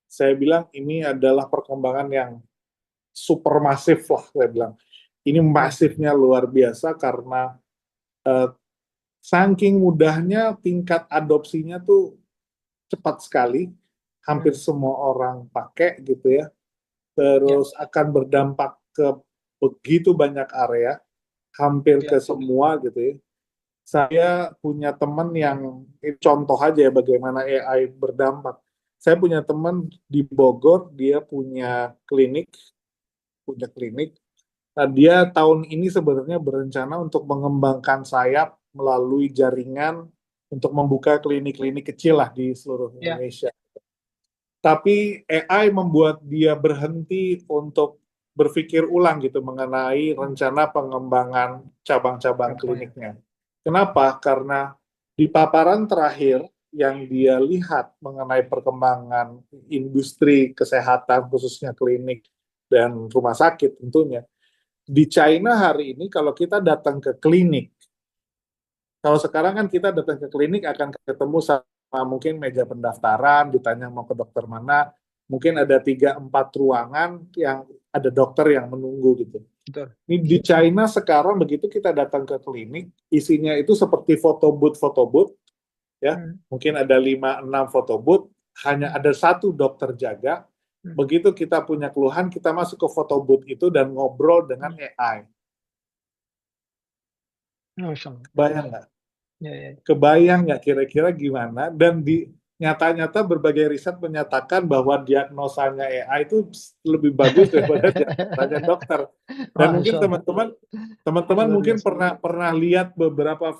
saya bilang ini adalah perkembangan yang super masif lah, saya bilang. Ini Ya. masifnya luar biasa karena eh, saking mudahnya tingkat adopsinya tuh cepat sekali, hampir Hmm. semua orang pakai gitu ya, Ya. terus akan berdampak ke begitu banyak area, hampir ke Ya. semua gitu ya. Saya punya teman yang, ini contoh aja ya bagaimana AI berdampak. Saya punya teman di Bogor, dia punya klinik, Nah, dia tahun ini sebenarnya berencana untuk mengembangkan sayap melalui jaringan untuk membuka klinik-klinik kecil lah di seluruh Ya, Indonesia. Tapi AI membuat dia berhenti untuk berpikir ulang gitu mengenai rencana pengembangan cabang-cabang contohnya. kliniknya. Kenapa? Karena di paparan terakhir yang dia lihat mengenai perkembangan industri kesehatan, khususnya klinik dan rumah sakit tentunya, di China hari ini kalau kita datang ke klinik, kalau sekarang kan kita datang ke klinik akan ketemu sama mungkin meja pendaftaran, ditanya mau ke dokter mana, mungkin ada 3-4 ruangan yang ada dokter yang menunggu gitu. Betul. Ini di China sekarang begitu kita datang ke klinik, isinya itu seperti foto booth, ya, Hmm. mungkin ada 5-6 foto booth, hanya ada satu dokter jaga. Hmm. Begitu kita punya keluhan, kita masuk ke foto booth itu dan ngobrol dengan AI. Masya Allah. Bayang nggak? Ya, ya. Kebayang nggak kira-kira gimana? Dan di nyata-nyata berbagai riset menyatakan bahwa diagnosanya AI itu lebih bagus daripada diagnosanya dokter. Dan mungkin Masya Allah. teman-teman Luar mungkin biasa. pernah lihat beberapa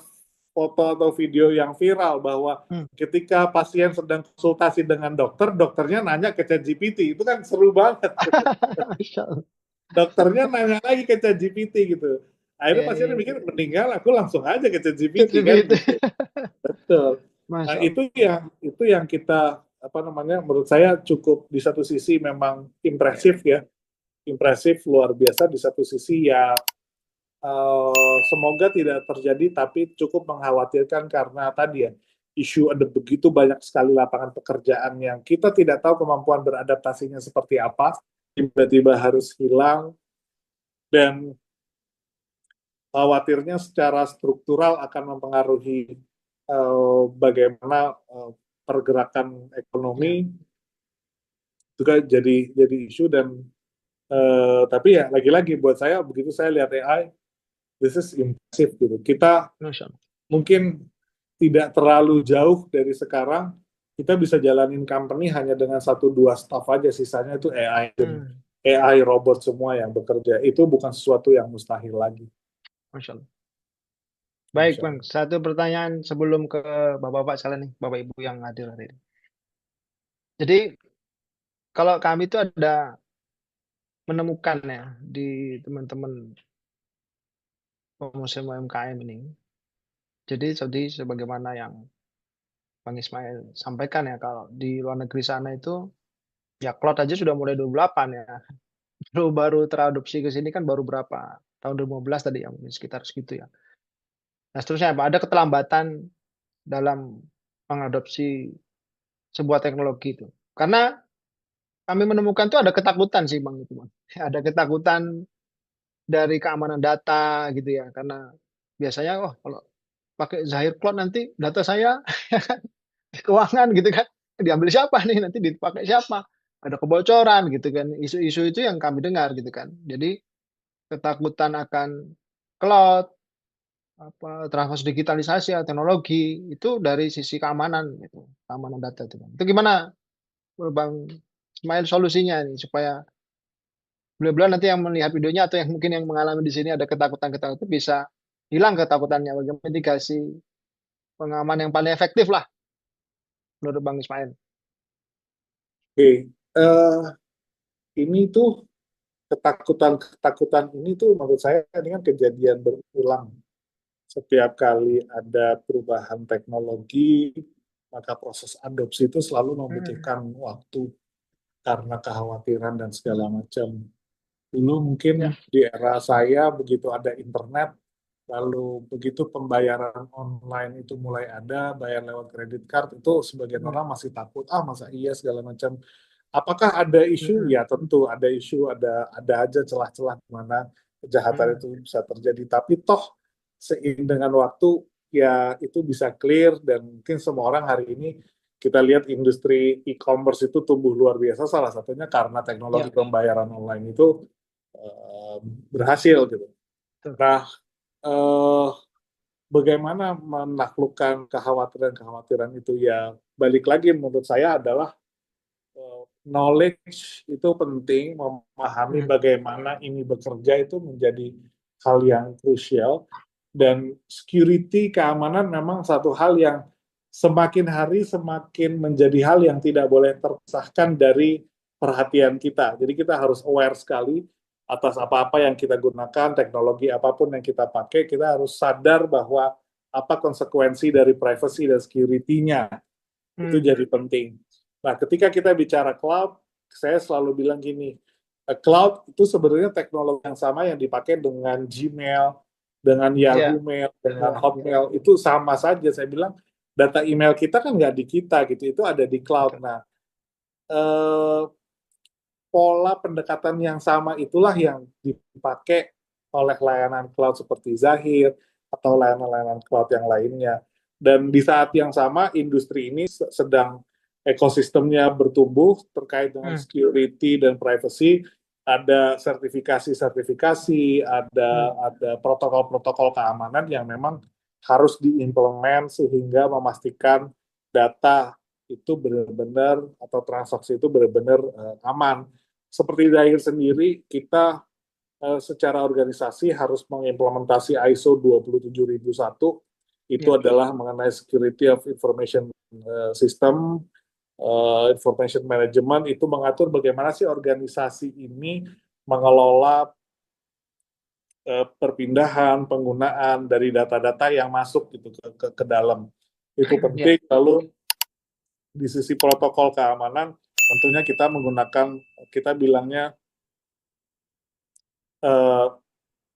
foto atau video yang viral bahwa Hmm. ketika pasien sedang konsultasi dengan dokter, dokternya nanya ke ChatGPT. Itu kan seru banget. Masya Allah. Dokternya nanya lagi ke ChatGPT gitu. Akhirnya Ya, ya, pasiennya ya. mikir, meninggal aku langsung aja ke ChatGPT kan Gitu. gitu. Betul. Nah, Masya Allah. itu yang kita apa namanya menurut saya cukup di satu sisi memang Ya, impresif ya. Impresif luar biasa di satu sisi ya semoga tidak terjadi tapi cukup mengkhawatirkan karena tadi ya isu ada begitu banyak sekali lapangan pekerjaan yang kita tidak tahu kemampuan beradaptasinya seperti apa, tiba-tiba harus hilang dan khawatirnya secara struktural akan mempengaruhi bagaimana pergerakan ya. ekonomi itu kan jadi isu dan tapi ya lagi-lagi buat saya begitu saya lihat AI this is impressive gitu. Kita Masya Allah. mungkin tidak terlalu jauh dari sekarang kita bisa jalanin company hanya dengan 1-2 staff aja, sisanya itu AI dan Hmm. AI robot semua yang bekerja. Itu bukan sesuatu yang mustahil lagi. Masya Allah. Baik, Insya Bang. Allah. Satu pertanyaan sebelum ke Bapak-Bapak sekalian nih, Bapak Ibu yang hadir hari ini. Jadi, kalau kami itu ada menemukan ya di teman-teman pengusaha UMKM ini. Jadi sebagaimana yang Bang Ismail sampaikan ya, kalau di luar negeri sana itu ya cloud aja sudah mulai 28 ya. Baru teradopsi ke sini kan baru berapa? Tahun 2015 tadi ya, mungkin sekitar segitu ya. Nah, seterusnya apa? Ada keterlambatan dalam mengadopsi sebuah teknologi itu. Karena kami menemukan tuh ada ketakutan sih Bang itu Bang. Ada ketakutan dari keamanan data gitu ya. Karena biasanya oh kalau pakai Zahir Cloud nanti data saya keuangan gitu kan diambil siapa nih nanti dipakai siapa? Ada kebocoran gitu kan. Isu-isu itu yang kami dengar gitu kan. Jadi ketakutan akan cloud apa transformasi digitalisasi ya, teknologi itu dari sisi keamanan gitu, keamanan data itu Bang. Itu gimana Bang Ismail solusinya nih supaya beliau-beliau nanti yang melihat videonya atau yang mungkin yang mengalami di sini ada ketakutan-ketakutan itu bisa hilang ketakutannya bagaimana mitigasi pengaman yang paling efektif lah menurut Bang Ismail. Oke, eh, ini tuh ketakutan ini tuh menurut saya ini kan kejadian berulang. Setiap kali ada perubahan teknologi, maka proses adopsi itu selalu Hmm. membutuhkan waktu karena kekhawatiran dan segala macam. Dulu Ya, mungkin di era saya begitu ada internet, lalu begitu pembayaran online itu mulai ada, bayar lewat kredit card, itu sebagian hmm. orang masih takut, ah masa iya segala macam. Apakah ada isu? Hmm. Ya tentu ada isu, ada aja celah-celah di mana kejahatan Hmm. itu bisa terjadi. Tapi toh seiring dengan waktu ya itu bisa clear dan mungkin semua orang hari ini kita lihat industri e-commerce itu tumbuh luar biasa salah satunya karena teknologi Ya, pembayaran online itu berhasil gitu. betul. Nah, eh, bagaimana menaklukkan kekhawatiran-kekhawatiran itu ya balik lagi menurut saya adalah knowledge itu penting, memahami Hmm. bagaimana ini bekerja itu menjadi hal yang krusial, dan security, keamanan memang satu hal yang semakin hari semakin menjadi hal yang tidak boleh terpisahkan dari perhatian kita. Jadi kita harus aware sekali atas apa-apa yang kita gunakan, teknologi apapun yang kita pakai, kita harus sadar bahwa apa konsekuensi dari privacy dan security-nya. Itu Hmm. jadi penting. Nah, ketika kita bicara cloud, saya selalu bilang gini, cloud itu sebenarnya teknologi yang sama yang dipakai dengan Gmail, dengan Ya, Yahoo Mail, dengan ya, Hotmail, itu sama saja. Saya bilang, data email kita kan nggak di kita gitu, itu ada di cloud. betul. Nah, eh, pola pendekatan yang sama itulah yang dipakai oleh layanan cloud seperti Zahir atau layanan-layanan cloud yang lainnya. Dan di saat yang sama, industri ini sedang ekosistemnya bertumbuh terkait dengan Hmm. security dan privacy. Ada sertifikasi-sertifikasi, Hmm. ada protokol-protokol keamanan yang memang harus diimplement sehingga memastikan data itu benar-benar atau transaksi itu benar-benar aman. Seperti Zahir sendiri, kita secara organisasi harus mengimplementasi ISO 27001, itu Ya, adalah mengenai Security of Information System, Information Management, itu mengatur bagaimana sih organisasi ini mengelola perpindahan, penggunaan dari data-data yang masuk gitu ke dalam. Itu ya, penting. Lalu di sisi protokol keamanan, tentunya kita menggunakan, kita bilangnya eh,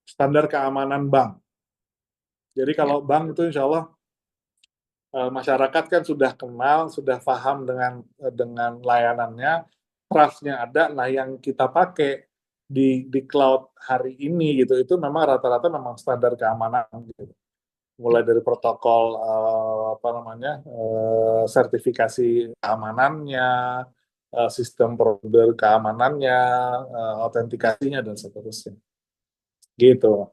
standar keamanan bank. Jadi ya. kalau bank itu insya Allah masyarakat kan sudah kenal, sudah paham dengan layanannya, trust-nya ada. Nah, yang kita pakai di cloud hari ini gitu, itu memang rata-rata memang standar keamanan gitu. Mulai dari protokol apa namanya sertifikasi keamanannya, sistem prosedur keamanannya, autentikasinya dan seterusnya. Gitu,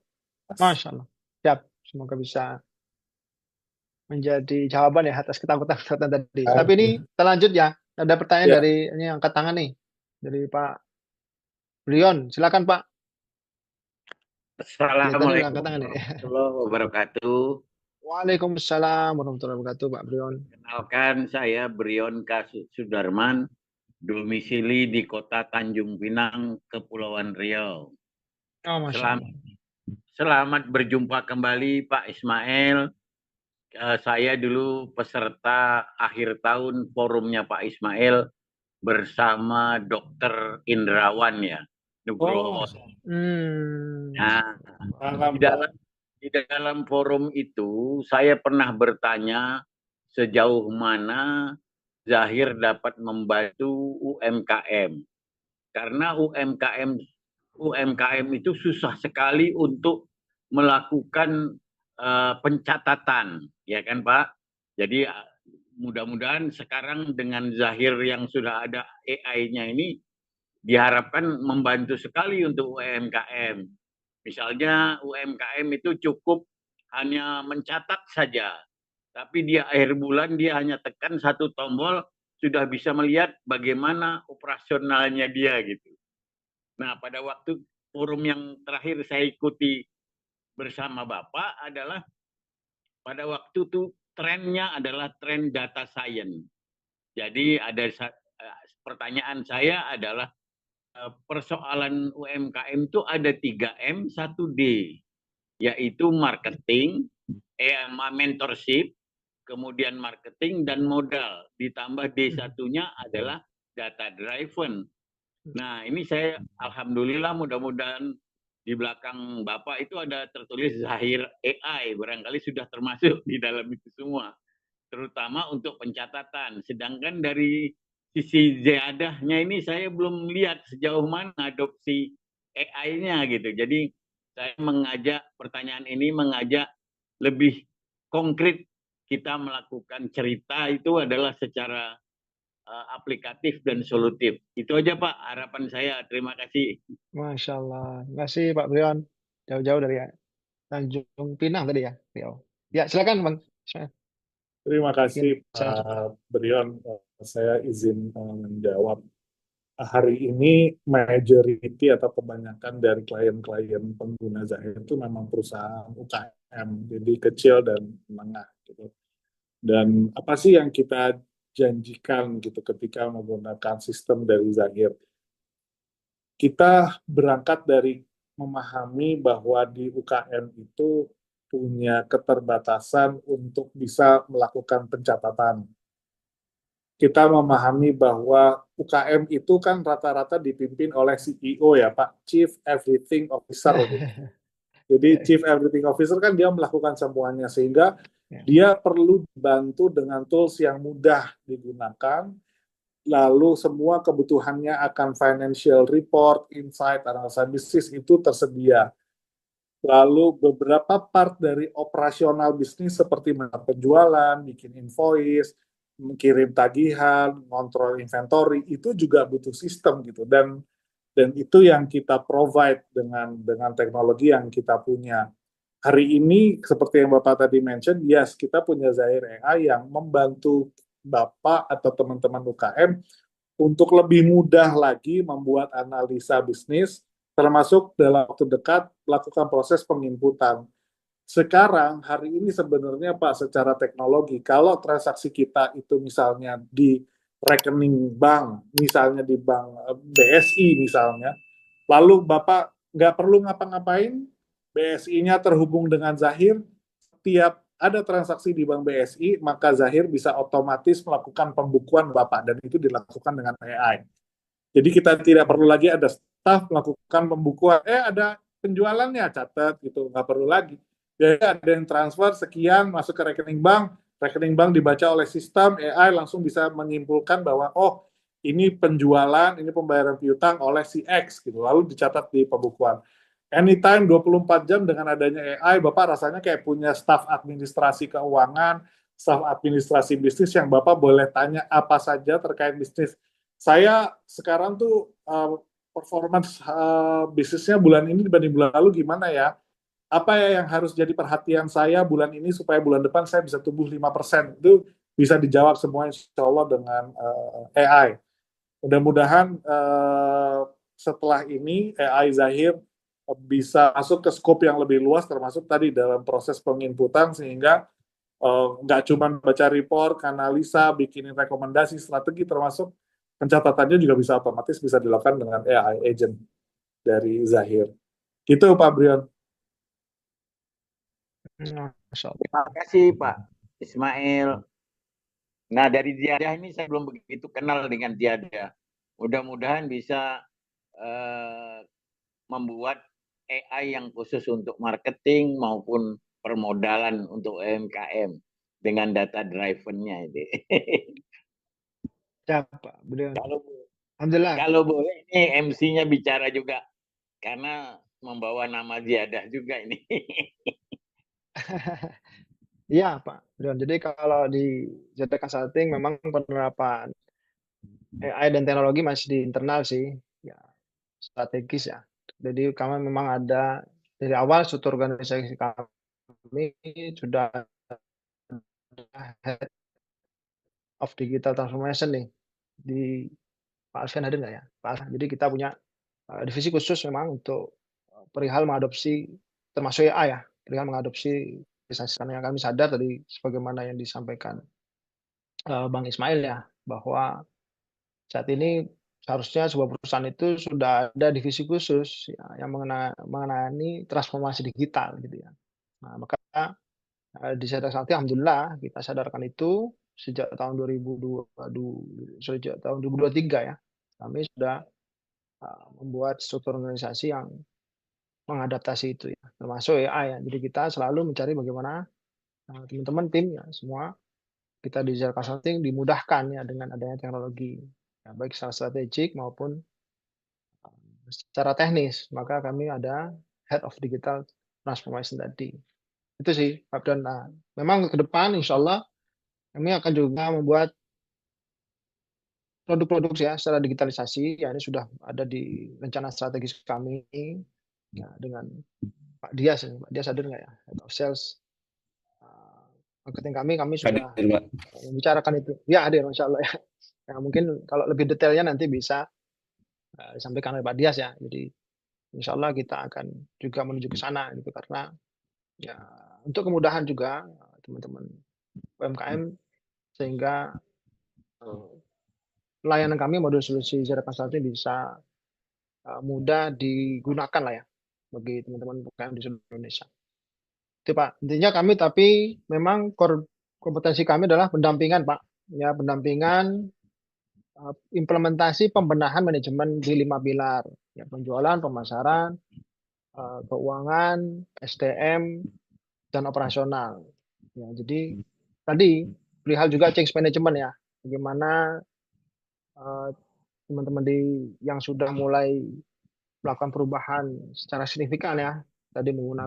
Mas. Masya Allah. Siap. Semoga bisa menjadi jawaban ya atas ketakutan-ketakutan tadi. Tapi ini kita lanjut ya. Ada pertanyaan Ya, dari ini angkat tangan nih. Dari Pak Brion. Silakan Pak. Ya tadi udah angkat Assalamualaikum tangan nih. warahmatullahi wabarakatuh. Waalaikumsalam warahmatullahi wabarakatuh Pak Brion. Kenalkan saya Brion Sudarman, domisili di Kota Tanjung Pinang, Kepulauan Riau. Oh, Masya Selamat, Allah. selamat berjumpa kembali Pak Ismail. Saya dulu peserta akhir tahun forumnya Pak Ismail bersama Dr. Indrawan ya, oh, Nugroho. Hmm. Nah, paham, di Pak. dalam di dalam forum itu saya pernah bertanya sejauh mana Zahir dapat membantu UMKM, karena UMKM itu susah sekali untuk melakukan pencatatan, ya kan Pak? Jadi mudah-mudahan sekarang dengan Zahir yang sudah ada AI-nya ini diharapkan membantu sekali untuk UMKM. Misalnya UMKM itu cukup hanya mencatat saja, tapi di akhir bulan dia hanya tekan satu tombol sudah bisa melihat bagaimana operasionalnya dia gitu. Nah, pada waktu forum yang terakhir saya ikuti bersama Bapak adalah pada waktu itu trennya adalah tren data science. Jadi ada pertanyaan saya adalah persoalan UMKM itu ada 3M, 1D, yaitu marketing, mentorship, kemudian marketing dan modal. Ditambah D1-nya adalah data driven. Nah, ini saya alhamdulillah mudah-mudahan di belakang Bapak itu ada tertulis Zahir AI, barangkali sudah termasuk di dalam itu semua, terutama untuk pencatatan. Sedangkan dari sisi ziadahnya ini saya belum lihat sejauh mana adopsi AI-nya gitu. Jadi saya mengajak pertanyaan ini mengajak lebih konkret kita melakukan cerita itu adalah secara aplikatif dan solutif. Itu aja Pak harapan saya. Terima kasih. Masya Allah. Terima kasih Pak Brion. Jauh-jauh dari Tanjung Pinang tadi ya, Riau. Ya, silakan Bang. Saya Terima ingin kasih saya. Pak Brion. Saya izin menjawab. hari ini majority atau kebanyakan dari klien-klien pengguna Zahir itu memang perusahaan UKM, jadi kecil dan menengah gitu. Dan apa sih yang kita janjikan gitu ketika menggunakan sistem dari Zahir? Kita berangkat dari memahami bahwa di UKM itu punya keterbatasan untuk bisa melakukan pencatatan. Kita memahami bahwa UKM itu kan rata-rata dipimpin oleh CEO ya Pak, Chief Everything Officer gitu. Jadi Ya, Chief Everything Officer kan dia melakukan semuanya sehingga ya. dia perlu dibantu dengan tools yang mudah digunakan, lalu semua kebutuhannya akan financial report, insight, analisa bisnis itu tersedia. Lalu beberapa part dari operasional bisnis seperti penjualan, bikin invoice, mengirim tagihan, kontrol inventory itu juga butuh sistem gitu dan itu yang kita provide dengan teknologi yang kita punya. Hari ini seperti yang Bapak tadi mention, yes kita punya Zahir AI yang membantu Bapak atau teman-teman UKM untuk lebih mudah lagi membuat analisa bisnis, termasuk dalam waktu dekat melakukan proses penginputan. Sekarang, hari ini sebenarnya Pak, secara teknologi, kalau transaksi kita itu misalnya di rekening bank, misalnya di bank BSI misalnya, lalu Bapak nggak perlu ngapa-ngapain, BSI-nya terhubung dengan Zahir, setiap ada transaksi di bank BSI, maka Zahir bisa otomatis melakukan pembukuan Bapak, dan itu dilakukan dengan AI. Jadi kita tidak perlu lagi ada staff melakukan pembukuan, ada penjualannya, catat gitu, nggak perlu lagi. Jadi ada yang transfer sekian masuk ke rekening bank dibaca oleh sistem, AI langsung bisa menyimpulkan bahwa oh ini penjualan, ini pembayaran piutang oleh si X gitu, lalu dicatat di pembukuan. Anytime 24 jam dengan adanya AI, Bapak rasanya kayak punya staf administrasi keuangan, staf administrasi bisnis yang Bapak boleh tanya apa saja terkait bisnis. Saya sekarang tuh performance bisnisnya bulan ini dibanding bulan lalu gimana ya? Apa ya yang harus jadi perhatian saya bulan ini supaya bulan depan saya bisa tumbuh 5%? Itu bisa dijawab semua insya Allah dengan AI. Mudah-mudahan setelah ini AI Zahir bisa masuk ke skop yang lebih luas, termasuk tadi dalam proses penginputan, sehingga nggak cuma baca report, analisa, bikinin rekomendasi, strategi, termasuk pencatatannya juga bisa otomatis bisa dilakukan dengan AI agent dari Zahir. Itu Pak Brion. Masya Allah. Terima kasih Pak Ismail. Nah, dari Ziadah ini saya belum begitu kenal dengan Ziadah. Mudah-mudahan bisa membuat AI yang khusus untuk marketing maupun permodalan untuk UMKM dengan data driven-nya itu. Siapa? Beliau. Kalau Alhamdulillah. kalau boleh ini MC-nya bicara juga karena membawa nama Ziadah juga ini. Iya, Pak. Beliau. Jadi kalau di Zeta Consulting memang penerapan AI dan teknologi masih di internal sih, ya strategis ya. Jadi kami memang ada dari awal struktur organisasi kami sudah ada head of digital transformation nih di Pak Alfian hadir nggak ya? Pak Alfian. Jadi kita punya divisi khusus memang untuk perihal mengadopsi termasuk AI ya, perihal mengadopsi bisnis karena yang kami sadar tadi sebagaimana yang disampaikan Bang Ismail ya bahwa saat ini seharusnya sebuah perusahaan itu sudah ada divisi khusus ya, yang mengenai transformasi digital gitu ya. Nah, maka di Zeta Sakti alhamdulillah kita sadarkan itu sejak tahun 2023 ya. Kami sudah membuat struktur organisasi yang mengadaptasi itu ya, termasuk AI ya. Jadi kita selalu mencari bagaimana teman-teman tim ya semua kita di Zeta Consulting dimudahkan ya dengan adanya teknologi ya, baik secara strategik maupun secara teknis. Maka kami ada Head of Digital Transformation tadi. Itu sih, Pak Don. Nah, memang ke depan insya Allah kami akan juga membuat produk-produk ya secara digitalisasi. Ya ini sudah ada di rencana strategis kami ya, dengan Pak Dias. Pak Dias hadir nggak ya? Head of Sales marketing kami sudah Hadir, Pak. membicarakan itu. Ya hadir, Masya Allah ya. Ya mungkin kalau lebih detailnya nanti bisa disampaikan oleh Pak Dias ya. Jadi insya Allah kita akan juga menuju ke sana gitu karena ya untuk kemudahan juga teman-teman UMKM sehingga eh, layanan kami modul solusi Zero Consulting bisa mudah digunakan lah ya bagi teman-teman UMKM di seluruh Indonesia. Itu Pak. Intinya kami tapi memang kompetensi kami adalah pendampingan Pak. Ya pendampingan implementasi pembenahan manajemen di 5 pilar. Ya, penjualan, pemasaran, keuangan, SDM, dan operasional. Ya, jadi tadi perihal juga change management ya. Bagaimana teman-teman yang sudah mulai melakukan perubahan secara signifikan ya. Tadi mulai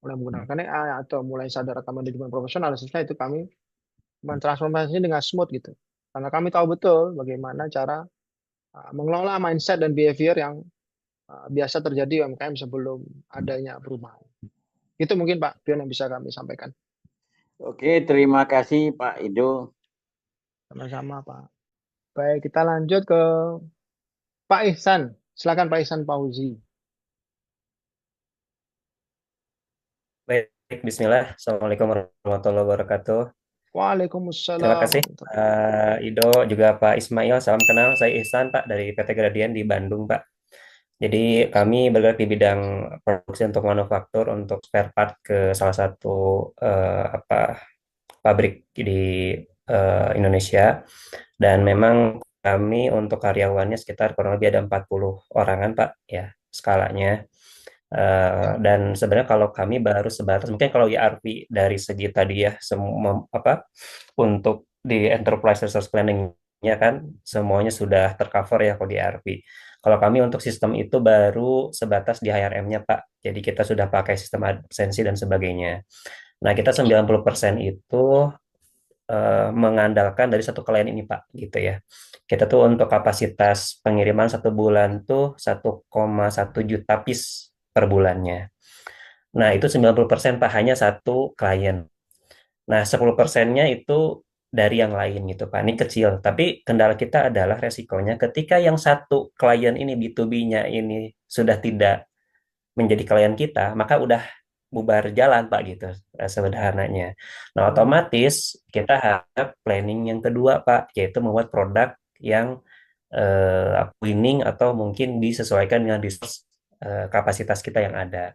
menggunakan AI atau mulai sadar akan manajemen profesional, sesuai itu kami mentransformasinya dengan smooth gitu. Karena kami tahu betul bagaimana cara mengelola mindset dan behavior yang biasa terjadi UMKM sebelum adanya perubahan. Itu mungkin Pak Pion yang bisa kami sampaikan. Oke, terima kasih Pak Ido. Sama-sama Pak. Baik, kita lanjut ke Pak Ihsan. Silakan Pak Ihsan Fauzi. Baik, Bismillah. Assalamualaikum warahmatullahi wabarakatuh. Terima Waalaikumsalam. kasih, Ido, juga Pak Ismail. Salam kenal, saya Ihsan, Pak, dari PT Gradient di Bandung, Pak. Jadi kami bergerak di bidang produksi untuk manufaktur, untuk spare part ke salah satu pabrik di Indonesia. Dan memang kami untuk karyawannya sekitar kurang lebih ada 40 orangan, Pak, ya, skalanya. Dan sebenarnya kalau kami baru sebatas mungkin kalau ERP dari segi tadi ya untuk di enterprise resource planning-nya kan semuanya sudah tercover ya kalau di ERP. Kalau kami untuk sistem itu baru sebatas di HRM-nya Pak. Jadi kita sudah pakai sistem absensi dan sebagainya. Nah, kita 90% itu mengandalkan dari satu klien ini Pak gitu ya. Kita tuh untuk kapasitas pengiriman 1 bulan tuh 1,1 juta piece per bulannya. Nah, itu 90% Pak, hanya satu klien. Nah, 10%-nya itu dari yang lain gitu Pak. Ini kecil, tapi kendala kita adalah resikonya ketika yang satu klien ini B2B-nya ini sudah tidak menjadi klien kita, maka udah bubar jalan Pak gitu sederhananya. Nah, otomatis kita harap planning yang kedua Pak, yaitu membuat produk yang winning atau mungkin disesuaikan dengan resource kapasitas kita yang ada.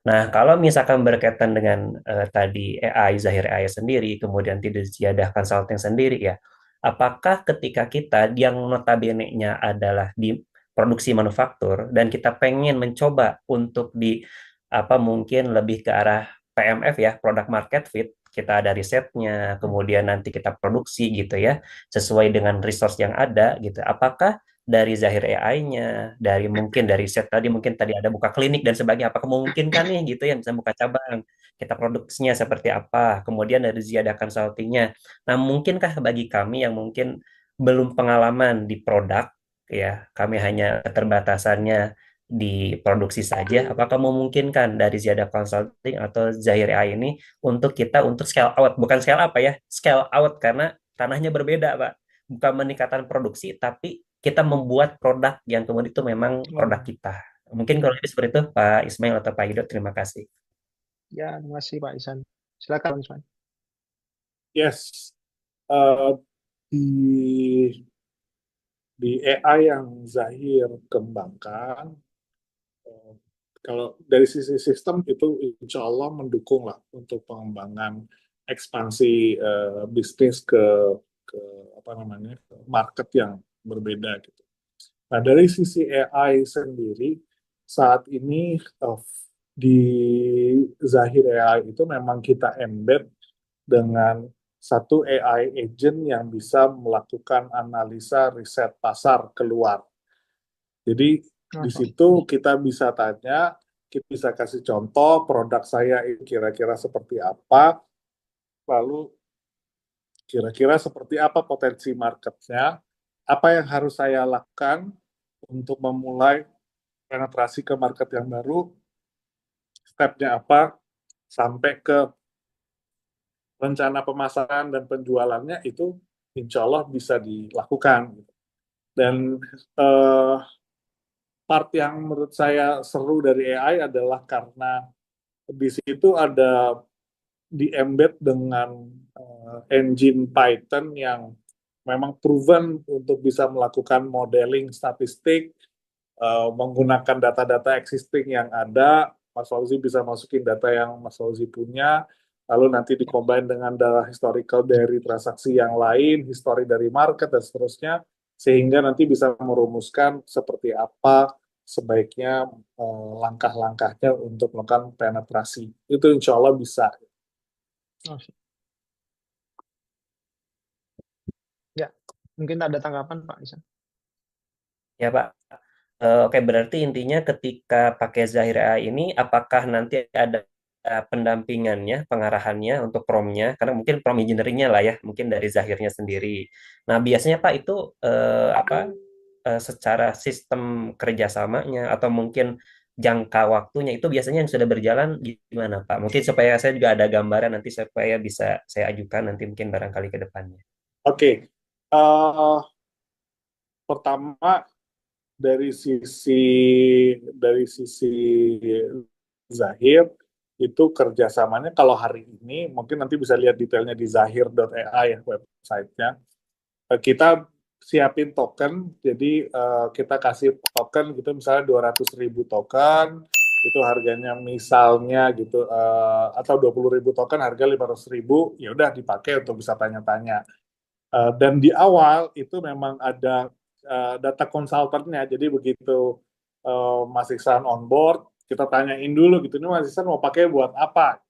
Nah, kalau misalkan berkaitan dengan tadi AI, Zahir AI sendiri, kemudian tidak Ziyadah Consulting sendiri ya, apakah ketika kita yang notabene-nya adalah di produksi manufaktur dan kita pengen mencoba untuk di mungkin lebih ke arah PMF ya, product market fit, kita ada risetnya, kemudian nanti kita produksi gitu ya, sesuai dengan resource yang ada gitu. Apakah dari Zahir AI-nya, dari mungkin dari set tadi mungkin tadi ada buka klinik dan sebagainya, apakah memungkinkan nih gitu ya bisa buka cabang, kita produksinya seperti apa, kemudian dari Ziyadah Consulting-nya. Nah, mungkinkah bagi kami yang mungkin belum pengalaman di produk ya, kami hanya keterbatasannya di produksi saja, apakah memungkinkan dari Ziyadah Consulting atau Zahir AI ini untuk kita untuk scale out, bukan scale up ya, scale out karena tanahnya berbeda Pak, bukan meningkatkan produksi tapi kita membuat produk yang kemudian itu memang produk kita. Mungkin kalau ini seperti itu, Pak Ismail atau Pak Yudo, terima kasih. Ya, terima kasih Pak Ihsan. Silakan Pak Ismail. Yes, uh, di AI yang Zahir kembangkan, kalau dari sisi sistem itu insya Allah mendukung lah untuk pengembangan ekspansi bisnis ke apa namanya market yang berbeda gitu. Nah dari sisi AI sendiri saat ini di Zahir AI itu memang kita embed dengan satu AI agent yang bisa melakukan analisa riset pasar keluar. Jadi di situ kita bisa tanya, kita bisa kasih contoh produk saya ini kira-kira seperti apa, lalu kira-kira seperti apa potensi marketnya, apa yang harus saya lakukan untuk memulai penetrasi ke market yang baru, stepnya apa, sampai ke rencana pemasaran dan penjualannya itu insya Allah bisa dilakukan. Dan eh, part yang menurut saya seru dari AI adalah karena di situ ada di-embed dengan engine Python yang memang proven untuk bisa melakukan modeling statistik, menggunakan data-data existing yang ada. Mas Fauzi bisa masukin data yang Mas Fauzi punya, lalu nanti dikombin dengan data historical dari transaksi yang lain, history dari market, dan seterusnya, sehingga nanti bisa merumuskan seperti apa sebaiknya langkah-langkahnya untuk melakukan penetrasi. Itu insya Allah bisa. Oh, ya, mungkin ada tanggapan Pak Isan. Ya Pak. Oke, berarti intinya ketika pakai Zahir AI ini, apakah nanti ada pendampingannya, pengarahannya untuk prompt-nya? Karena mungkin prompt engineering-nya lah ya, mungkin dari Zahirnya sendiri. Nah, biasanya Pak itu secara sistem kerjasamanya atau mungkin jangka waktunya itu biasanya yang sudah berjalan gimana Pak? Mungkin supaya saya juga ada gambaran nanti supaya bisa saya ajukan nanti mungkin barangkali ke depannya. Oke. Pertama dari sisi Zahir itu kerjasamanya kalau hari ini mungkin nanti bisa lihat detailnya di zahir.ai ya websitenya. Kita siapin token, jadi kita kasih token gitu misalnya 200.000 token, itu harganya misalnya gitu, atau 20.000 token harga 500.000, ya udah dipakai untuk bisa tanya-tanya. Dan di awal itu memang ada data konsultannya, jadi begitu Mas Iksan on board, kita tanyain dulu gitu, ini Mas Iksan mau pakai buat apa?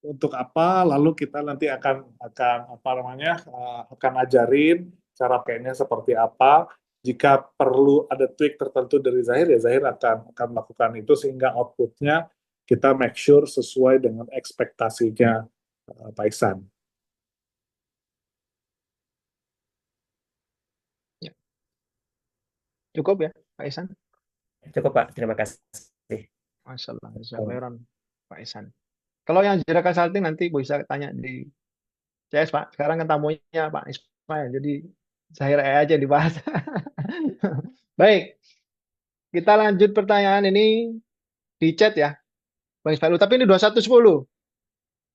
Untuk apa? Lalu kita nanti akan ajarin cara pakainya seperti apa. Jika perlu ada tweak tertentu dari Zahir, ya Zahir akan melakukan itu sehingga outputnya kita make sure sesuai dengan ekspektasinya Pak Iksan. Ya. Cukup ya Pak Isan? Cukup Pak, terima kasih. Masalah, khairan Pak Isan. Kalau yang Jira Consulting nanti bisa tanya di CS Pak. Sekarang kan tamunya Pak Ismail, jadi Zahir AI aja dibahas. Baik, kita lanjut pertanyaan ini di chat ya, Bang Ismail. Tapi ini 2110.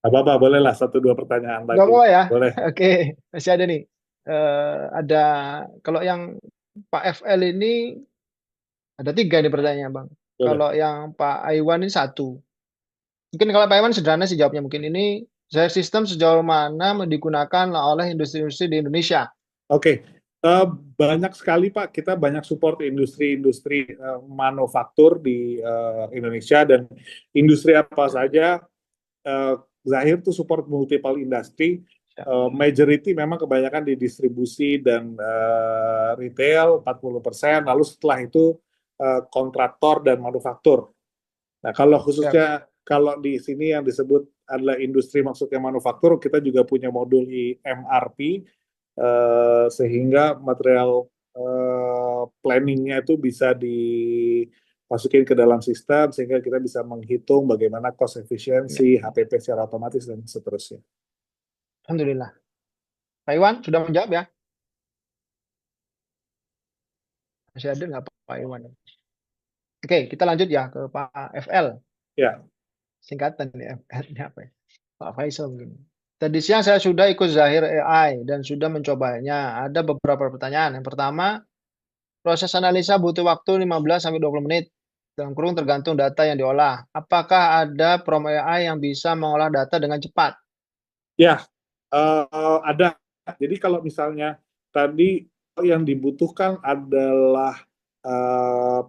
Apa-apa, boleh lah 1-2 pertanyaan Nggak lagi. apa ya? Boleh. Oke, masih ada nih. Ada, kalau yang Pak FL ini ada 3 nih pertanyaannya Bang. Boleh. Kalau yang Pak Aiwan ini 1. Mungkin kalau Pak Aiwan sederhana sih jawabnya. Mungkin ini Zahir System sejauh mana digunakan oleh industri-industri di Indonesia? Oke, banyak sekali Pak, kita banyak support industri-industri manufaktur di Indonesia, dan industri apa saja Zahir tuh support multiple industry. Majority memang kebanyakan di distribusi dan retail 40%, lalu setelah itu kontraktor dan manufaktur. Nah, kalau khususnya kalau di sini yang disebut adalah industri maksudnya manufaktur, kita juga punya modul MRP, sehingga material planningnya itu bisa dimasukin ke dalam sistem sehingga kita bisa menghitung bagaimana cost efficiency, HPP secara otomatis dan seterusnya. Alhamdulillah. Pak Iwan sudah menjawab ya? Masih ada nggak Pak Iwan? Oke, kita lanjut ya ke Pak FL. Ya. Singkatan ya, FL-nya apa ya? Pak Faisal mungkin. Tadi siang saya sudah ikut Zahir AI dan sudah mencobanya. Ada beberapa pertanyaan. Yang pertama, proses analisa butuh waktu 15-20 menit. Dalam kurung tergantung data yang diolah. Apakah ada prompt AI yang bisa mengolah data dengan cepat? Ya, ada. Jadi kalau misalnya tadi yang dibutuhkan adalah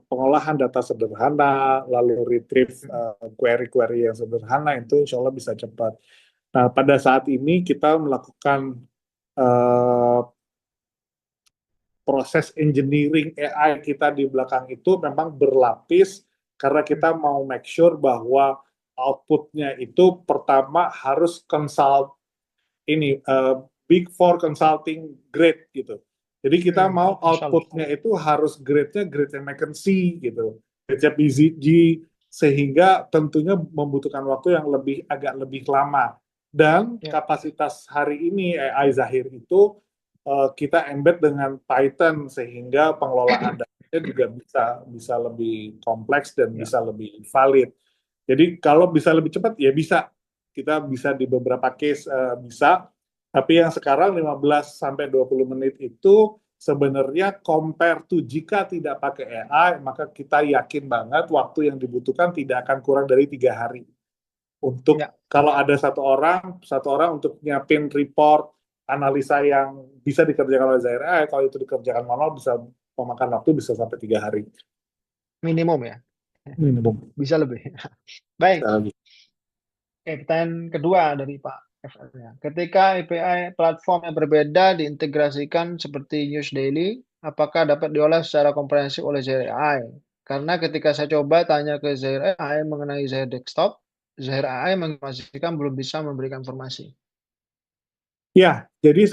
pengolahan data sederhana, lalu retrieve query-query yang sederhana, itu insya Allah bisa cepat. Nah, pada saat ini kita melakukan proses engineering AI kita di belakang itu memang berlapis, karena kita mau make sure bahwa outputnya itu pertama harus Big Four consulting grade gitu. Jadi kita mau outputnya itu harus grade-nya McKinsey gitu, grade-nya BCG, sehingga tentunya membutuhkan waktu yang agak lebih lama. Dan kapasitas hari ini AI Zahir itu kita embed dengan Python sehingga pengelolaan datanya juga bisa lebih kompleks dan Ya. bisa lebih valid. Jadi kalau bisa lebih cepat ya bisa. Kita bisa di beberapa case bisa. Tapi yang sekarang 15 sampai 20 menit itu sebenarnya compare to jika tidak pakai AI, maka kita yakin banget waktu yang dibutuhkan tidak akan kurang dari 3 hari. Untuk Ya. kalau ada satu orang untuk nyiapin report, analisa yang bisa dikerjakan oleh Zaire AI, kalau itu dikerjakan manual bisa memakan waktu bisa sampai 3 hari. Minimum ya. Minimum. Bisa lebih. Baik. Sekali lagi. Oke, pertanyaan kedua dari Pak FL-nya. Ketika API platform yang berbeda diintegrasikan seperti News Daily, apakah dapat diolah secara komprehensif oleh Zaire AI? Karena ketika saya coba tanya ke Zaire AI mengenai Zaire Desktop, Zaire AI menginformasikan belum bisa memberikan informasi. Ya, jadi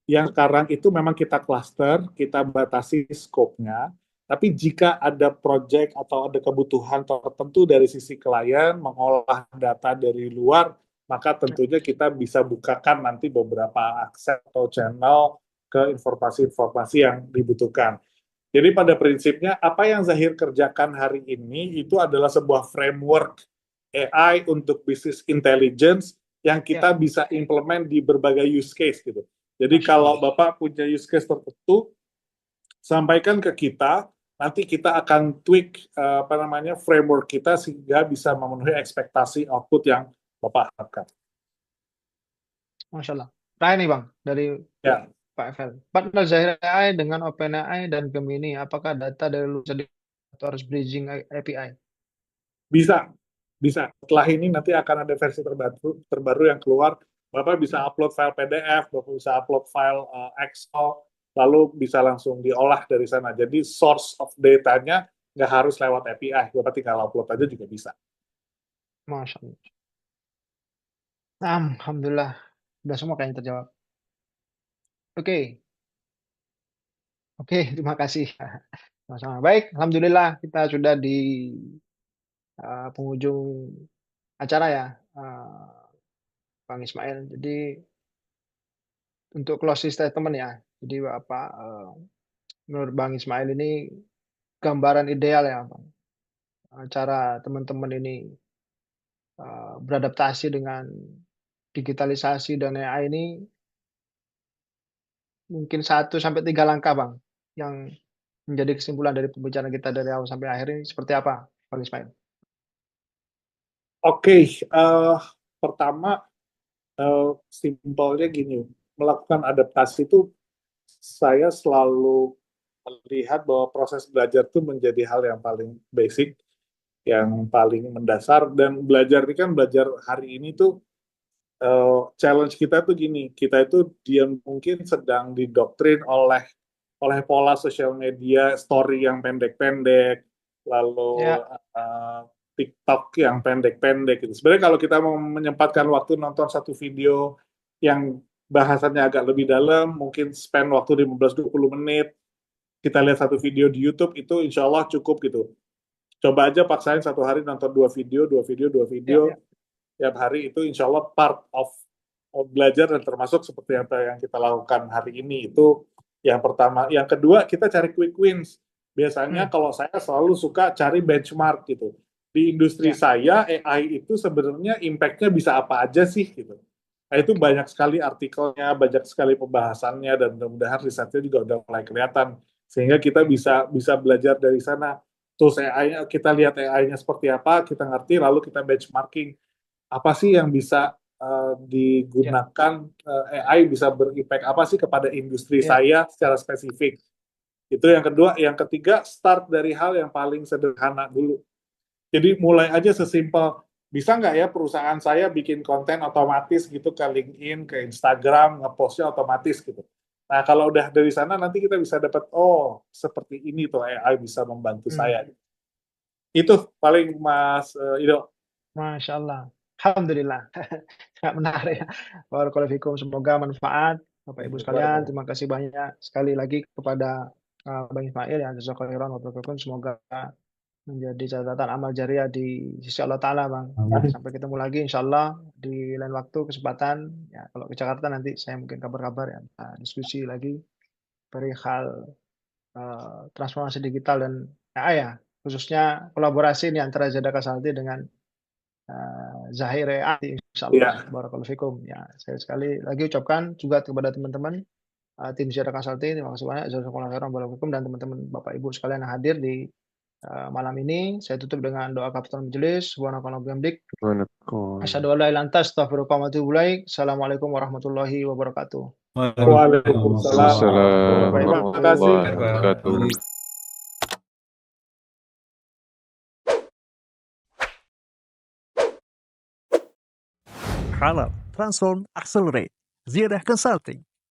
yang sekarang itu memang kita cluster, kita batasi skopnya. Tapi jika ada project atau ada kebutuhan tertentu dari sisi klien mengolah data dari luar, maka tentunya kita bisa bukakan nanti beberapa akses atau channel ke informasi-informasi yang dibutuhkan. Jadi pada prinsipnya apa yang Zahir kerjakan hari ini itu adalah sebuah framework AI untuk business intelligence yang kita bisa implement di berbagai use case gitu. Jadi Masya kalau Allah. Bapak punya use case tertentu, sampaikan ke kita, nanti kita akan tweak framework kita sehingga bisa memenuhi ekspektasi output yang Bapak harapkan. Masya Allah. Terakhir nih Bang, dari Ya, Pak FL. Partner Zaire AI dengan OpenAI dan Gemini, apakah data dari luar atau harus bridging API? bisa. Setelah ini nanti akan ada versi terbaru yang keluar. Bapak bisa upload file PDF, Bapak bisa upload file Excel, lalu bisa langsung diolah dari sana. Jadi source of data-nya nggak harus lewat API, Bapak tinggal upload aja juga bisa. Masya Allah. Alhamdulillah. Sudah semua kayaknya terjawab. Oke. Oke, terima kasih. Sama-sama. Baik, Alhamdulillah kita sudah di penghujung acara ya, Bang Ismail. Jadi untuk closing statement ya, jadi Bapak, menurut Bang Ismail ini gambaran ideal ya, Bang, cara teman-teman ini beradaptasi dengan digitalisasi dan AI ini mungkin 1 sampai 3 langkah, Bang, yang menjadi kesimpulan dari pembicaraan kita dari awal sampai akhir ini seperti apa, Bang Ismail? Oke, pertama simpelnya gini, melakukan adaptasi itu saya selalu melihat bahwa proses belajar itu menjadi hal yang paling basic, yang paling mendasar, dan belajar ini kan belajar hari ini tuh challenge kita tuh gini, kita itu dia mungkin sedang didoktrin oleh pola sosial media, story yang pendek-pendek, lalu Ya, TikTok yang pendek-pendek gitu. Sebenarnya kalau kita mau menyempatkan waktu nonton satu video yang bahasannya agak lebih dalam, mungkin spend waktu 15-20 menit, kita lihat satu video di YouTube itu insya Allah cukup gitu. Coba aja paksain satu hari nonton 2 video, ya. tiap hari itu insya Allah part of belajar dan termasuk seperti apa yang kita lakukan hari ini itu yang pertama. Yang kedua kita cari quick wins. Biasanya kalau saya selalu suka cari benchmark gitu. Di industri Ya. saya AI itu sebenarnya impact-nya bisa apa aja sih gitu. Nah, itu banyak sekali artikelnya, banyak sekali pembahasannya dan mudah-mudahan risetnya juga udah mulai kelihatan sehingga kita bisa belajar dari sana. Terus AI-nya kita lihat AI-nya seperti apa, kita ngerti lalu kita benchmarking apa sih yang bisa digunakan AI bisa berimpact apa sih kepada industri Ya. saya secara spesifik. Itu yang kedua. Yang ketiga, start dari hal yang paling sederhana dulu. Jadi mulai aja sesimpel, bisa nggak ya perusahaan saya bikin konten otomatis gitu ke LinkedIn, ke Instagram, ngepostnya otomatis gitu. Nah kalau udah dari sana nanti kita bisa dapat, oh seperti ini tuh AI bisa membantu saya. Itu paling Mas Ido. Masya Allah. Alhamdulillah. Sangat menarik ya. Barakallahu fikum. Semoga manfaat Bapak Ibu sekalian. Terima kasih banyak sekali lagi kepada Bang Ismail ya. Jazakallahu khairan wa barakallahu fikum. Semoga menjadi catatan amal jariah di sisi Allah Ta'ala, Bang. Sampai ketemu lagi insya Allah di lain waktu, kesempatan. Ya, kalau ke Jakarta nanti saya mungkin kabar-kabar ya, kita diskusi lagi perihal transformasi digital dan AI ya, khususnya kolaborasi ini antara Zada Consulting dengan Zahir AI, insya Allah. Barakallahu fikum. Ya, saya sekali lagi ucapkan juga kepada teman-teman tim Zada Consulting, terima kasih banyak. Jazakumullah khairan, barakallahu fikum, dan teman-teman Bapak Ibu sekalian yang hadir di malam ini. Saya tutup dengan doa kafatul majelis. Subhanakallah bihamdik. Asyhadu an la ilaha illa anta astaghfiruka wa atubu ilaik. Assalamualaikum warahmatullahi wabarakatuh. Waalaikumsalam. Terima kasih. Terima kasih. Halal Transform Accelerate Ziyadah Consulting